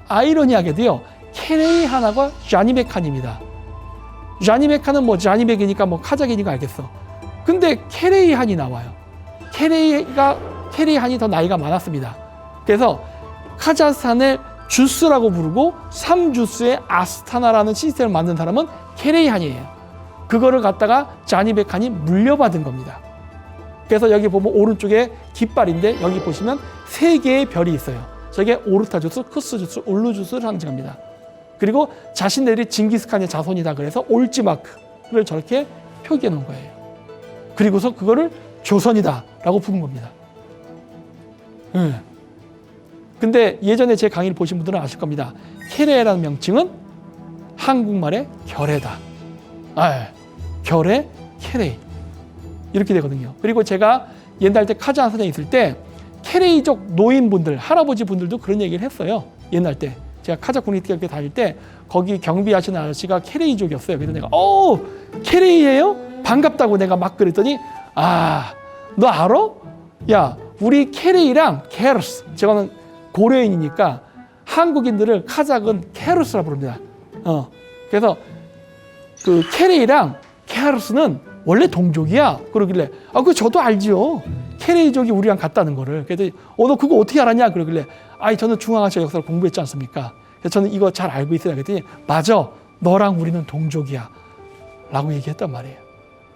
아이러니하게도요, 케레이한하고 자니베칸입니다. 자니베칸은 뭐 자니백이니까 뭐 카자흐이니까 알겠어. 근데 케레이한이 나와요. 케레이한이 더 나이가 많았습니다. 그래서 카자흐스탄을 주스라고 부르고 3주스의 아스타나라는 시스템을 만든 사람은 케레이한이에요. 그거를 갖다가 자니베칸이 물려받은 겁니다. 그래서 여기 보면 오른쪽에 깃발인데 여기 보시면 3개의 별이 있어요. 저게 오르타 주스, 크스 주스, 울루 주스를 상징합니다. 그리고 자신들이 징기스칸의 자손이다 그래서 올지마크를 저렇게 표기해 놓은 거예요. 그리고서 그거를 조선이다 라고 부른 겁니다. 근데 예전에 제 강의를 보신 분들은 아실 겁니다. 케레라는 명칭은 한국말의 결애다. 결애, 케레 이렇게 되거든요. 그리고 제가 옛날 때 카자흐스탄에 있을 때 케레이족 노인분들, 할아버지 분들도 그런 얘기를 했어요. 옛날 때 제가 카자흐 국립대학교 다닐 때 거기 경비하시는 아저씨가 케레이족이었어요. 그래서 내가 케레이예요? 반갑다고 내가 막 그랬더니 너 알아? 야, 우리 케레이랑 케르스, 저거는 고려인이니까 한국인들을 카자흐는 케르스라 부릅니다. 그래서 그 케레이랑 케하루스는 원래 동족이야. 그러길래 그거 저도 알지요. 케레이족이 우리랑 같다는 거를. 그랬더니 너 그거 어떻게 알았냐? 그러길래 저는 중앙아시아 역사를 공부했지 않습니까? 그래서 저는 이거 잘 알고 있어요. 그랬더니 맞아. 너랑 우리는 동족이야. 라고 얘기했단 말이에요.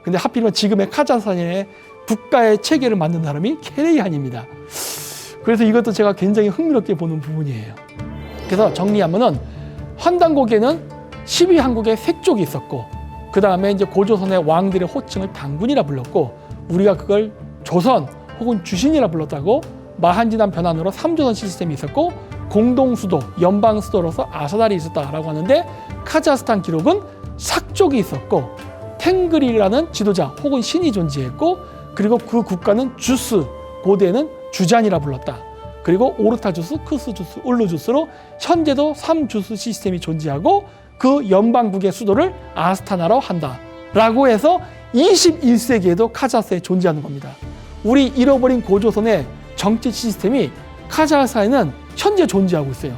근데 하필이면 지금의 카자흐스탄의 국가의 체계를 만든 사람이 케레이한입니다. 그래서 이것도 제가 굉장히 흥미롭게 보는 부분이에요. 그래서 정리하면은 환단고개는 12한국의 색족이 있었고, 그 다음에 이제 고조선의 왕들의 호칭을 단군이라 불렀고, 우리가 그걸 조선 혹은 주신이라 불렀다고, 마한지단 변환으로 3조선 시스템이 있었고, 공동수도, 연방수도로서 아사달이 있었다라고 하는데, 카자흐스탄 기록은 삭족이 있었고, 탱그리라는 지도자 혹은 신이 존재했고, 그리고 그 국가는 주스, 고대는 주잔이라 불렀다. 그리고 오르타주스, 크스주스, 울루주스로 현재도 3주스 시스템이 존재하고 그 연방국의 수도를 아스타나로 한다. 라고 해서 21세기에도 카자흐스탄에 존재하는 겁니다. 우리 잃어버린 고조선의 정치 시스템이 카자흐스탄에는 현재 존재하고 있어요.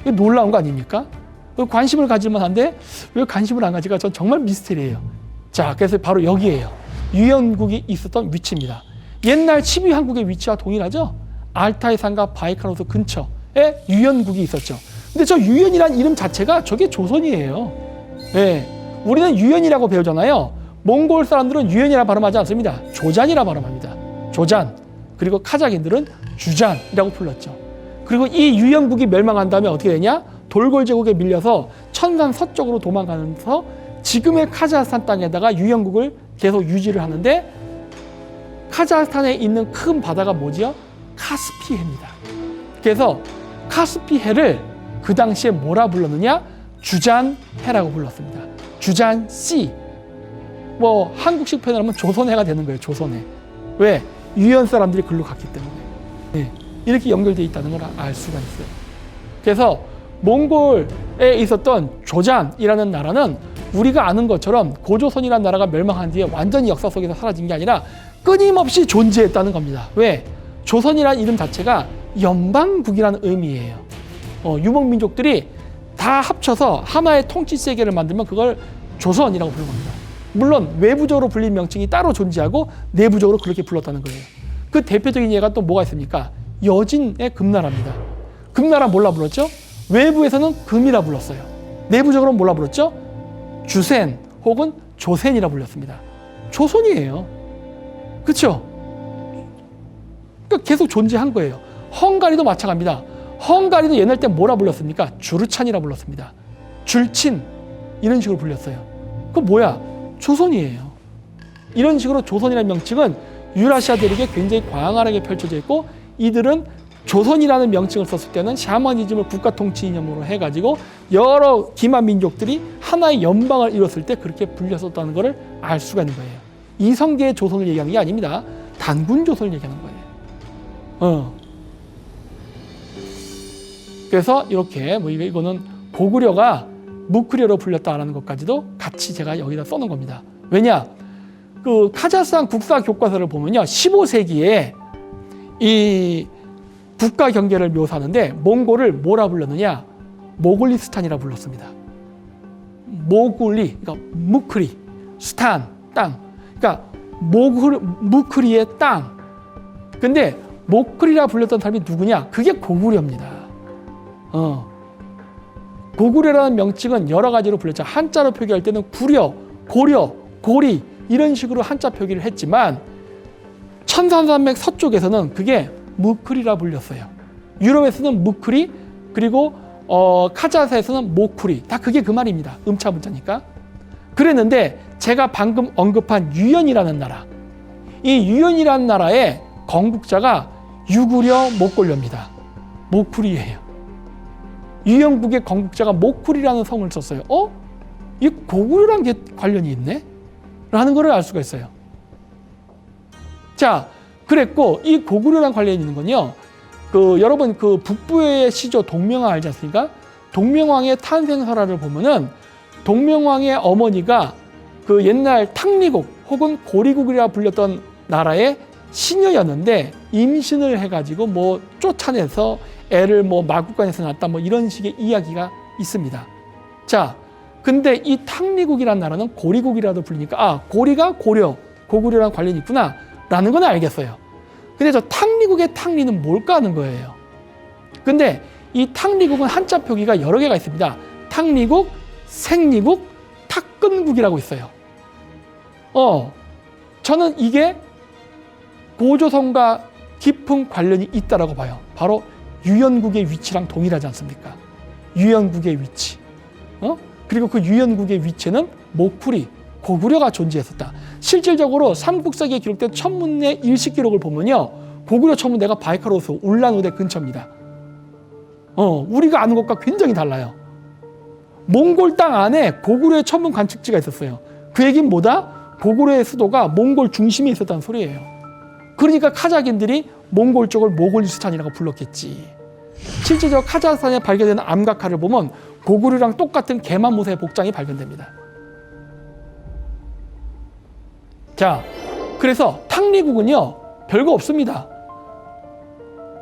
이게 놀라운 거 아닙니까? 관심을 가질만 한데 왜 관심을 안 가지가 전 정말 미스터리예요. 자, 그래서 바로 여기에요. 유연국이 있었던 위치입니다. 옛날 12한국의 위치와 동일하죠? 알타이 산과 바이칼호수 근처에 유연국이 있었죠. 근데 저 유연이란 이름 자체가 저게 조선이에요. 네. 우리는 유연이라고 배우잖아요. 몽골 사람들은 유연이라 발음하지 않습니다. 조잔이라 발음합니다. 조잔. 그리고 카자흐인들은 주잔이라고 불렀죠. 그리고 이 유연국이 멸망한 다음에 어떻게 되냐? 돌골 제국에 밀려서 천산 서쪽으로 도망가면서 지금의 카자흐스탄 땅에다가 유연국을 계속 유지를 하는데, 카자흐스탄에 있는 큰 바다가 뭐지요? 카스피해입니다. 그래서 카스피해를 그 당시에 뭐라 불렀느냐? 주잔해라고 불렀습니다. 주잔씨. 뭐 한국식 표현을 하면 조선해가 되는 거예요. 조선해. 왜? 유연 사람들이 글로 갔기 때문에. 네. 이렇게 연결되어 있다는 걸 알 수가 있어요. 그래서 몽골에 있었던 조잔이라는 나라는 우리가 아는 것처럼 고조선이라는 나라가 멸망한 뒤에 완전히 역사 속에서 사라진 게 아니라 끊임없이 존재했다는 겁니다. 왜? 조선이라는 이름 자체가 연방국이라는 의미예요. 유목민족들이 다 합쳐서 하나의 통치 세계를 만들면 그걸 조선이라고 부르는 겁니다. 물론 외부적으로 불린 명칭이 따로 존재하고 내부적으로 그렇게 불렀다는 거예요. 그 대표적인 예가 또 뭐가 있습니까? 여진의 금나라입니다. 금나라 뭘라 불렀죠? 외부에서는 금이라 불렀어요. 내부적으로는 뭘라 불렀죠? 주센 혹은 조센이라 불렸습니다. 조선이에요. 그렇죠? 그러니까 계속 존재한 거예요. 헝가리도 마찬가지입니다. 헝가리도 옛날 때 뭐라 불렀습니까? 주르찬이라 불렀습니다. 줄친 이런 식으로 불렸어요. 그 뭐야? 조선이에요. 이런 식으로 조선이라는 명칭은 유라시아 대륙에 굉장히 광활하게 펼쳐져 있고, 이들은 조선이라는 명칭을 썼을 때는 샤머니즘을 국가 통치 이념으로 해가지고 여러 기만 민족들이 하나의 연방을 이뤘을 때 그렇게 불렸었다는 것을 알 수가 있는 거예요. 이성계의 조선을 얘기하는 게 아닙니다. 단군 조선을 얘기하는 거예요. 그래서 이렇게 이거는 고구려가 무크려로 불렸다라는 것까지도 같이 제가 여기다 써놓은 겁니다. 왜냐? 그 카자흐스탄 국사 교과서를 보면요, 15세기에 이 국가 경계를 묘사하는데 몽골을 뭐라 불렀느냐? 모글리스탄이라 불렀습니다. 모글리, 그러니까 무크리, 스탄, 땅. 그러니까 무크리의 땅. 근데 모크리라 불렸던 사람이 누구냐? 그게 고구려입니다. 고구려라는 명칭은 여러 가지로 불렸죠. 한자로 표기할 때는 구려, 고려, 고리 이런 식으로 한자 표기를 했지만 천산산맥 서쪽에서는 그게 무크리라 불렸어요. 유럽에서는 무크리, 그리고 카자흐에서는 모쿠리, 다 그게 그 말입니다. 음차 문자니까. 그랬는데 제가 방금 언급한 유연이라는 나라, 이 유연이라는 나라의 건국자가 유구려 몽골려입니다. 모쿠리예요. 유연국의 건국자가 모쿠리라는 성을 썼어요. 이 고구려랑 게 관련이 있네? 라는 걸 알 수가 있어요. 자, 그랬고 이 고구려랑 관련이 있는 건요, 여러분 그 북부의 시조 동명왕 알지 않습니까? 동명왕의 탄생설화를 보면은 동명왕의 어머니가 그 옛날 탕리국 혹은 고리국이라 불렸던 나라의 시녀였는데 임신을 해가지고 뭐 쫓아내서 애를 뭐 마국간에서 낳았다 뭐 이런 식의 이야기가 있습니다. 자, 근데 이 탕리국이라는 나라는 고리국이라도 불리니까 고리가 고려, 고구려랑 관련이 있구나 라는 건 알겠어요. 근데 저 탕리국의 탕리는 뭘까 하는 거예요. 근데 이 탕리국은 한자 표기가 여러 개가 있습니다. 탕리국, 생리국, 탁근국이라고 있어요. 저는 이게 고조선과 깊은 관련이 있다라고 봐요. 바로 유연국의 위치랑 동일하지 않습니까? 유연국의 위치. 그리고 그 유연국의 위치는 목풀이 고구려가 존재했었다. 실질적으로 삼국사기에 기록된 천문의 일식 기록을 보면요, 고구려 천문대가 바이카로스 울란우대 근처입니다. 우리가 아는 것과 굉장히 달라요. 몽골 땅 안에 고구려의 천문 관측지가 있었어요. 그 얘기는 뭐다? 고구려의 수도가 몽골 중심에 있었다는 소리예요. 그러니까 카자흐인들이 몽골 쪽을 모골리스탄이라고 불렀겠지. 실제적으로 카자흐스탄에 발견된 암각화를 보면 고구려랑 똑같은 개만 모세의 복장이 발견됩니다. 자, 그래서 탕리국은요, 별거 없습니다.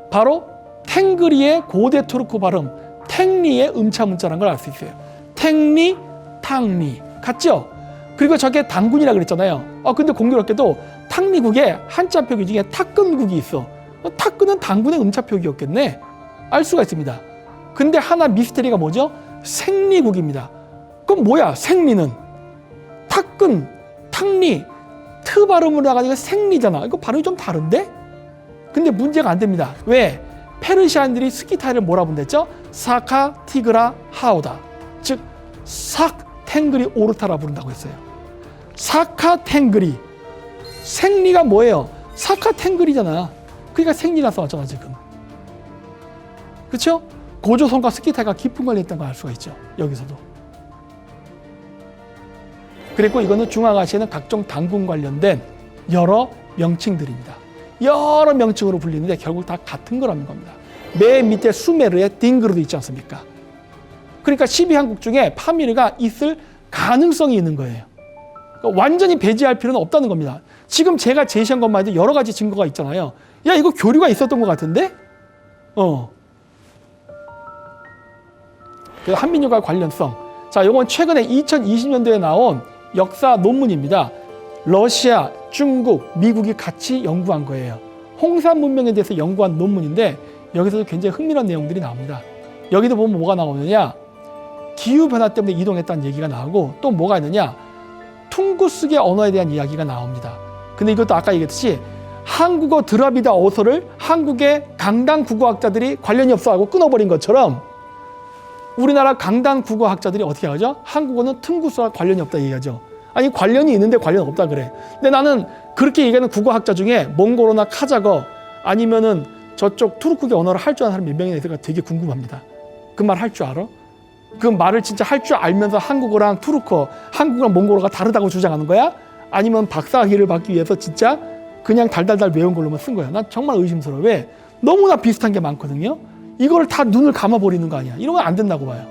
바로 탱그리의 고대 투르크 발음, 탱리의 음차 문자라는 걸 알 수 있어요. 탱리, 탕리. 같죠? 그리고 저게 당군이라 그랬잖아요. 근데 공교롭게도 탕리국에 한자 표기 중에 탁근국이 있어. 탁근은 당군의 음차 표기였겠네. 알 수가 있습니다. 근데 하나 미스테리가 뭐죠? 생리국입니다. 그럼 뭐야? 생리는 탁근, 탕리, 트 발음으로 나가니까 생리잖아. 이거 발음이 좀 다른데? 근데 문제가 안 됩니다. 왜? 페르시안들이 스키타이를 뭐라 부른댔죠? 사카, 티그라, 하오다. 즉 삭, 탱그리, 오르타라 부른다고 했어요. 사카, 탱그리. 생리가 뭐예요? 사카, 탱그리잖아. 그러니까 생리라 써왔잖아 지금. 그렇죠? 고조선과 스키타이가 깊은 관련이 있다는 걸 알 수가 있죠. 여기서도. 그리고 이거는 중앙아시아는 각종 당군 관련된 여러 명칭들입니다. 여러 명칭으로 불리는데 결국 다 같은 거라는 겁니다. 맨 밑에 수메르의 딩그르도 있지 않습니까? 그러니까 12한국 중에 파미르가 있을 가능성이 있는 거예요. 그러니까 완전히 배제할 필요는 없다는 겁니다. 지금 제가 제시한 것만 해도 여러 가지 증거가 있잖아요. 야, 이거 교류가 있었던 것 같은데? 그래서 한민족과 관련성. 자, 이건 최근에 2020년도에 나온 역사 논문입니다. 러시아, 중국, 미국이 같이 연구한 거예요. 홍산 문명에 대해서 연구한 논문인데 여기서도 굉장히 흥미로운 내용들이 나옵니다. 여기도 보면 뭐가 나오느냐? 기후변화 때문에 이동했다는 얘기가 나오고 또 뭐가 있느냐? 퉁구스계 언어에 대한 이야기가 나옵니다. 근데 이것도 아까 얘기했듯이 한국어 드라비다 어서를 한국의 강당 국어학자들이 관련이 없어 하고 끊어버린 것처럼 우리나라 강당 국어학자들이 어떻게 하죠? 한국어는 퉁구스와 관련이 없다 얘기하죠. 아니 관련이 있는데 관련 없다 그래. 근데 나는 그렇게 얘기하는 국어학자 중에 몽골어나 카자거 아니면은 저쪽 투르크계 언어를 할 줄 아는 사람이 몇 명이나 있을까 되게 궁금합니다. 그 말 할 줄 알아? 그 말을 진짜 할 줄 알면서 한국어랑 투르크어, 한국어랑 몽골어가 다르다고 주장하는 거야? 아니면 박사학위를 받기 위해서 진짜 그냥 달달달 외운 걸로만 쓴 거야? 난 정말 의심스러워. 왜? 너무나 비슷한 게 많거든요. 이걸 다 눈을 감아버리는 거 아니야. 이러면 안 된다고 봐요.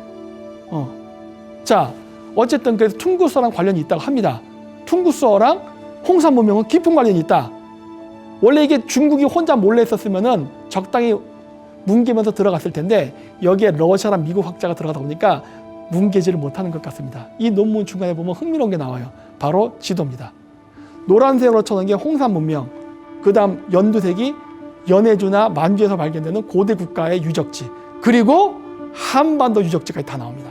자, 어쨌든 그래서 퉁구스어랑 관련이 있다고 합니다. 퉁구스어랑 홍산 문명은 깊은 관련이 있다. 원래 이게 중국이 혼자 몰래 했었으면은 적당히 뭉개면서 들어갔을 텐데 여기에 러시아랑 미국 학자가 들어가다 보니까 뭉개지를 못하는 것 같습니다. 이 논문 중간에 보면 흥미로운 게 나와요. 바로 지도입니다. 노란색으로 쳐놓은 게 홍산 문명, 그 다음 연두색이 연해주나 만주에서 발견되는 고대 국가의 유적지, 그리고 한반도 유적지까지 다 나옵니다.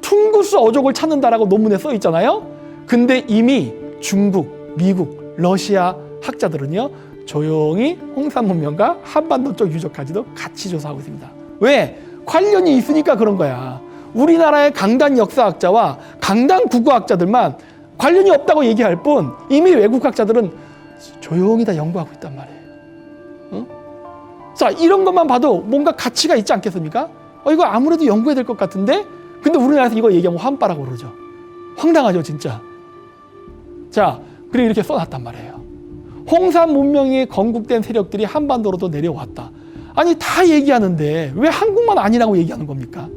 퉁구스 어족을 찾는다라고 논문에 써 있잖아요. 근데 이미 중국, 미국, 러시아 학자들은요 조용히 홍산 문명과 한반도 쪽 유적까지도 같이 조사하고 있습니다. 왜? 관련이 있으니까 그런 거야. 우리나라의 강단 역사학자와 강단 국어학자들만 관련이 없다고 얘기할 뿐 이미 외국 학자들은 조용히 다 연구하고 있단 말이에요. 자, 이런 것만 봐도 뭔가 가치가 있지 않겠습니까? 이거 아무래도 연구해야 될 것 같은데? 근데 우리나라에서 이거 얘기하면 환빠라고 그러죠. 황당하죠, 진짜. 자, 그리고 이렇게 써놨단 말이에요. 홍산 문명이 건국된 세력들이 한반도로도 내려왔다. 아니, 다 얘기하는데 왜 한국만 아니라고 얘기하는 겁니까?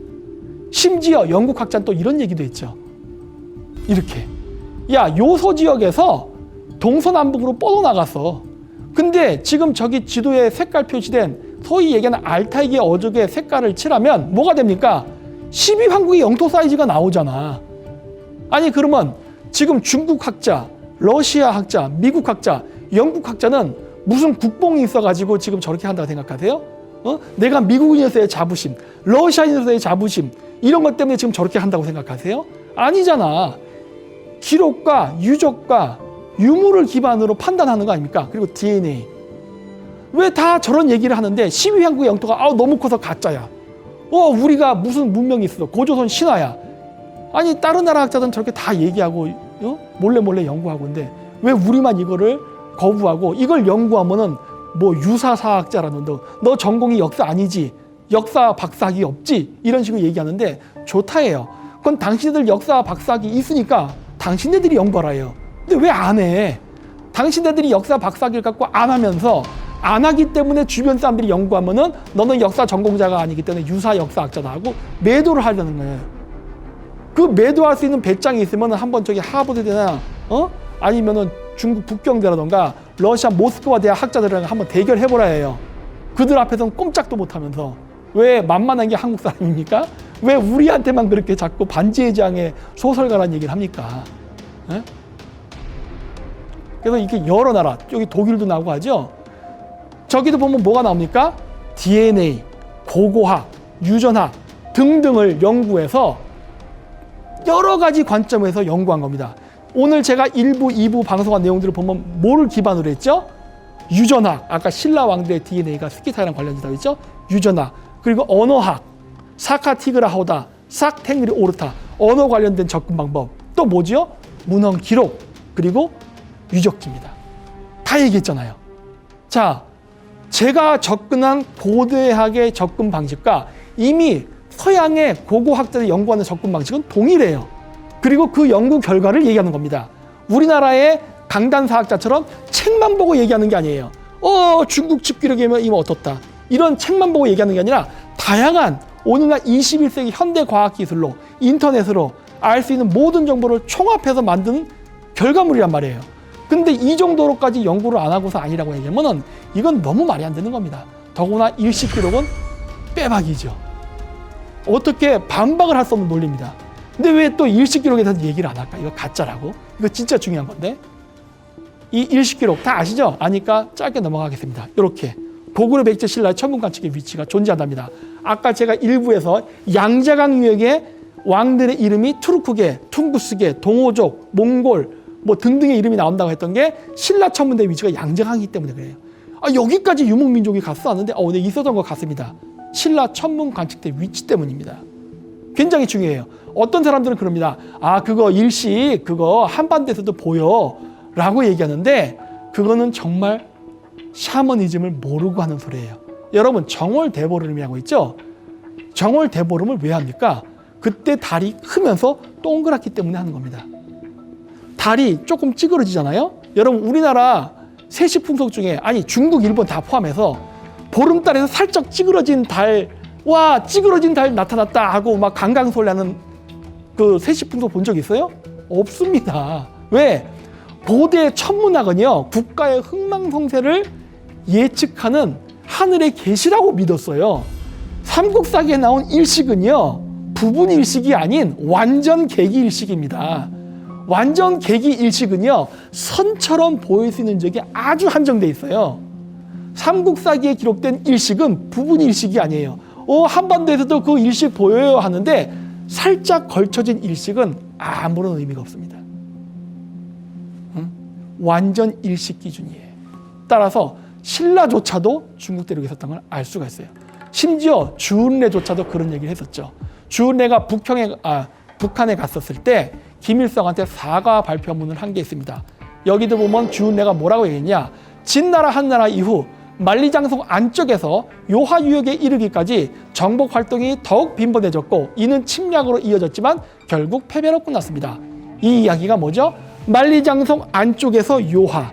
심지어 영국 학자는 또 이런 얘기도 했죠. 이렇게. 야, 요소 지역에서 동서남북으로 뻗어나갔어. 근데 지금 저기 지도에 색깔 표시된 소위 얘기하는 알타이계 어족의 색깔을 칠하면 뭐가 됩니까? 12황국의 영토 사이즈가 나오잖아. 아니 그러면 지금 중국 학자, 러시아 학자, 미국 학자, 영국 학자는 무슨 국뽕이 있어가지고 지금 저렇게 한다고 생각하세요? 내가 미국인으로서의 자부심, 러시아인으로서의 자부심 이런 것 때문에 지금 저렇게 한다고 생각하세요? 아니잖아. 기록과 유적과 유물을 기반으로 판단하는 거 아닙니까? 그리고 DNA. 왜 다 저런 얘기를 하는데 12향국의 영토가 너무 커서 가짜야. 우리가 무슨 문명이 있어. 고조선 신화야. 아니 다른 나라 학자들은 저렇게 다 얘기하고 몰래 연구하고 있는데 왜 우리만 이거를 거부하고 이걸 연구하면은 뭐 유사사학자라는 너 전공이 역사 아니지. 역사 박사학위 없지. 이런 식으로 얘기하는데 좋다해요. 그건 당신들 역사 박사학위 있으니까 당신네들이 연구하라 해요. 근데 왜 안 해? 당신네들이 역사 박사학위를 갖고 안 하면서 안 하기 때문에 주변 사람들이 연구하면은 너는 역사 전공자가 아니기 때문에 유사 역사학자다 하고 매도를 하려는 거예요. 그 매도할 수 있는 배짱이 있으면 한번 저기 하버드대나 아니면은 중국 북경대라던가 러시아 모스크바 대학 학자들이랑 한번 대결해보라 해요. 그들 앞에서는 꼼짝도 못하면서 왜 만만한 게 한국 사람입니까? 왜 우리한테만 그렇게 자꾸 반지의 제왕의 소설가라는 얘기를 합니까? 에? 그래서 이게 여러 나라, 여기 독일도 나오고 하죠. 저기도 보면 뭐가 나옵니까? DNA, 고고학, 유전학 등등을 연구해서 여러 가지 관점에서 연구한 겁니다. 오늘 제가 1부, 2부 방송한 내용들을 보면 뭐를 기반으로 했죠? 유전학, 아까 신라 왕들의 DNA가 스키타이랑 관련이라고 했죠? 유전학, 그리고 언어학, 사카티그라 하우다, 삭탱그리 오르타, 언어 관련된 접근 방법, 또 뭐지요? 문헌 기록, 그리고 유적지입니다. 다 얘기했잖아요. 자, 제가 접근한 고대학의 접근 방식과 이미 서양의 고고학자들이 연구하는 접근 방식은 동일해요. 그리고 그 연구 결과를 얘기하는 겁니다. 우리나라의 강단사학자처럼 책만 보고 얘기하는 게 아니에요. 중국 집기록이면 이면 어떻다. 이런 책만 보고 얘기하는 게 아니라 다양한 오늘날 21세기 현대 과학기술로 인터넷으로 알 수 있는 모든 정보를 총합해서 만드는 결과물이란 말이에요. 근데 이 정도로까지 연구를 안 하고서 아니라고 얘기하면은 이건 너무 말이 안 되는 겁니다. 더구나 일식기록은 빼박이죠. 어떻게 반박을 할 수 없는 논리입니다. 근데 왜 또 일식기록에 대해서 얘기를 안 할까? 이거 가짜라고? 이거 진짜 중요한 건데. 이 일식기록 다 아시죠? 아니까 짧게 넘어가겠습니다. 이렇게 고구려 백제 신라의 천문관측의 위치가 존재한답니다. 아까 제가 일부에서 양자강 유역의 왕들의 이름이 투르크계, 퉁구스계, 동호족, 몽골 뭐 등등의 이름이 나온다고 했던 게 신라 천문대 위치가 양자강이기 때문에 그래요. 여기까지 유목민족이 갔었는데 네, 있었던 것 같습니다. 신라 천문관측대 위치 때문입니다. 굉장히 중요해요. 어떤 사람들은 그럽니다. 그거 일식 그거 한반도에서도 보여 라고 얘기하는데 그거는 정말 샤머니즘을 모르고 하는 소리예요. 여러분 정월대보름이라고 있죠? 정월대보름을 왜 합니까? 그때 달이 크면서 동그랗기 때문에 하는 겁니다. 달이 조금 찌그러지잖아요. 여러분 우리나라 세시풍속 중에 중국, 일본 다 포함해서 보름달에서 살짝 찌그러진 달, 와 찌그러진 달 나타났다 하고 막 강강솔라는 그 세시풍속 본 적 있어요? 없습니다. 왜? 고대 천문학은요 국가의 흥망성쇠를 예측하는 하늘의 계시라고 믿었어요. 삼국사기에 나온 일식은요 부분 일식이 아닌 완전 계기 일식입니다. 완전 계기 일식은요 선처럼 보일 수 있는 적이 아주 한정돼 있어요. 삼국사기에 기록된 일식은 부분 일식이 아니에요. 한반도에서도 그 일식 보여요 하는데 살짝 걸쳐진 일식은 아무런 의미가 없습니다. 완전 일식 기준이에요. 따라서 신라조차도 중국 대륙에 있었던 걸 알 수가 있어요. 심지어 주은래조차도 그런 얘기를 했었죠. 주은래가 북한에 갔었을 때 김일성한테 사과 발표문을 한 게 있습니다. 여기도 보면 주은래가 뭐라고 얘기했냐. 진나라 한나라 이후 만리장성 안쪽에서 요하 유역에 이르기까지 정복 활동이 더욱 빈번해졌고 이는 침략으로 이어졌지만 결국 패배로 끝났습니다. 이 이야기가 뭐죠? 만리장성 안쪽에서 요하.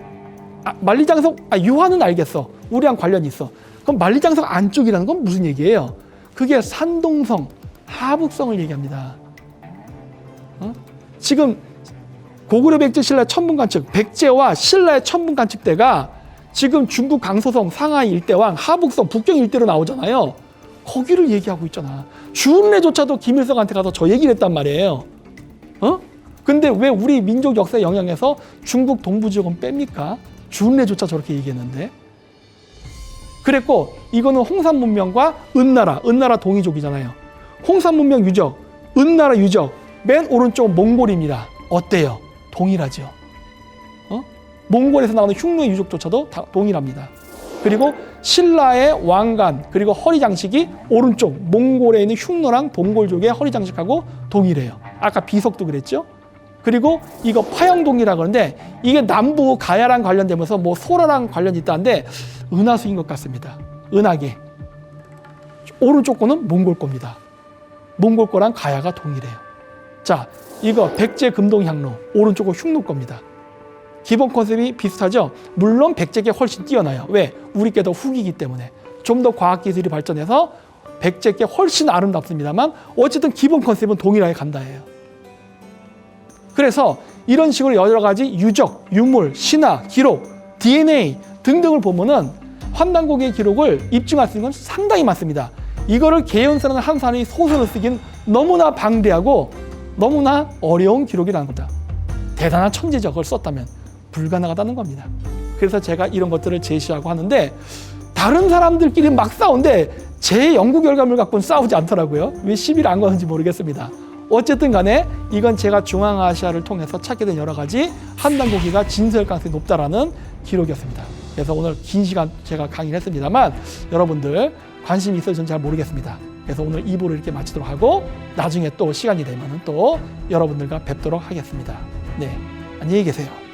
요하는 알겠어. 우리랑 관련이 있어. 그럼 만리장성 안쪽이라는 건 무슨 얘기예요? 그게 산동성, 하북성을 얘기합니다. 지금 고구려 백제 신라의 천문관측, 백제와 신라의 천문관측대가 지금 중국 강서성, 상하이 일대왕, 하북성, 북경 일대로 나오잖아요. 거기를 얘기하고 있잖아. 주은래조차도 김일성한테 가서 저 얘기를 했단 말이에요. 근데 왜 우리 민족 역사 영향에서 중국 동부 지역은 뺍니까? 준례조차 저렇게 얘기했는데. 그랬고 이거는 홍산 문명과 은나라 동이족이잖아요. 홍산 문명 유적, 은나라 유적, 맨 오른쪽 몽골입니다. 어때요? 동일하죠. 몽골에서 나오는 흉노의 유적조차도 다 동일합니다. 그리고 신라의 왕관 그리고 허리 장식이 오른쪽 몽골에 있는 흉노랑 동골족의 허리 장식하고 동일해요. 아까 비석도 그랬죠. 그리고 이거 파영동이라고 하는데 이게 남부 가야랑 관련되면서 뭐 소라랑 관련이 있다는데 은하수인 것 같습니다. 은하계. 오른쪽 거는 몽골 겁니다. 몽골 거랑 가야가 동일해요. 자, 이거 백제 금동향로 오른쪽은 흉노 겁니다. 기본 컨셉이 비슷하죠. 물론 백제께 훨씬 뛰어나요. 왜? 우리께 더 후기이기 때문에. 좀 더 과학기술이 발전해서 백제께 훨씬 아름답습니다만 어쨌든 기본 컨셉은 동일하게 간다예요. 그래서 이런 식으로 여러 가지 유적, 유물, 신화, 기록, DNA 등등을 보면은 환단고기의 기록을 입증할 수 있는 건 상당히 많습니다. 이거를 개연스러운 한 사람이 소설을 쓰긴 너무나 방대하고 너무나 어려운 기록이라는 겁니다. 대단한 천재적 을 썼다면 불가능하다는 겁니다. 그래서 제가 이런 것들을 제시하고 하는데 다른 사람들끼리 막 싸우는데 제 연구 결과물 갖고는 싸우지 않더라고요. 왜 시비를 안 거는지 모르겠습니다. 어쨌든 간에 이건 제가 중앙아시아를 통해서 찾게 된 여러 가지 한단고기가 진수일 가능성이 높다라는 기록이었습니다. 그래서 오늘 긴 시간 제가 강의를 했습니다만 여러분들 관심이 있어서 저는 잘 모르겠습니다. 그래서 오늘 2부를 이렇게 마치도록 하고 나중에 또 시간이 되면 또 여러분들과 뵙도록 하겠습니다. 네, 안녕히 계세요.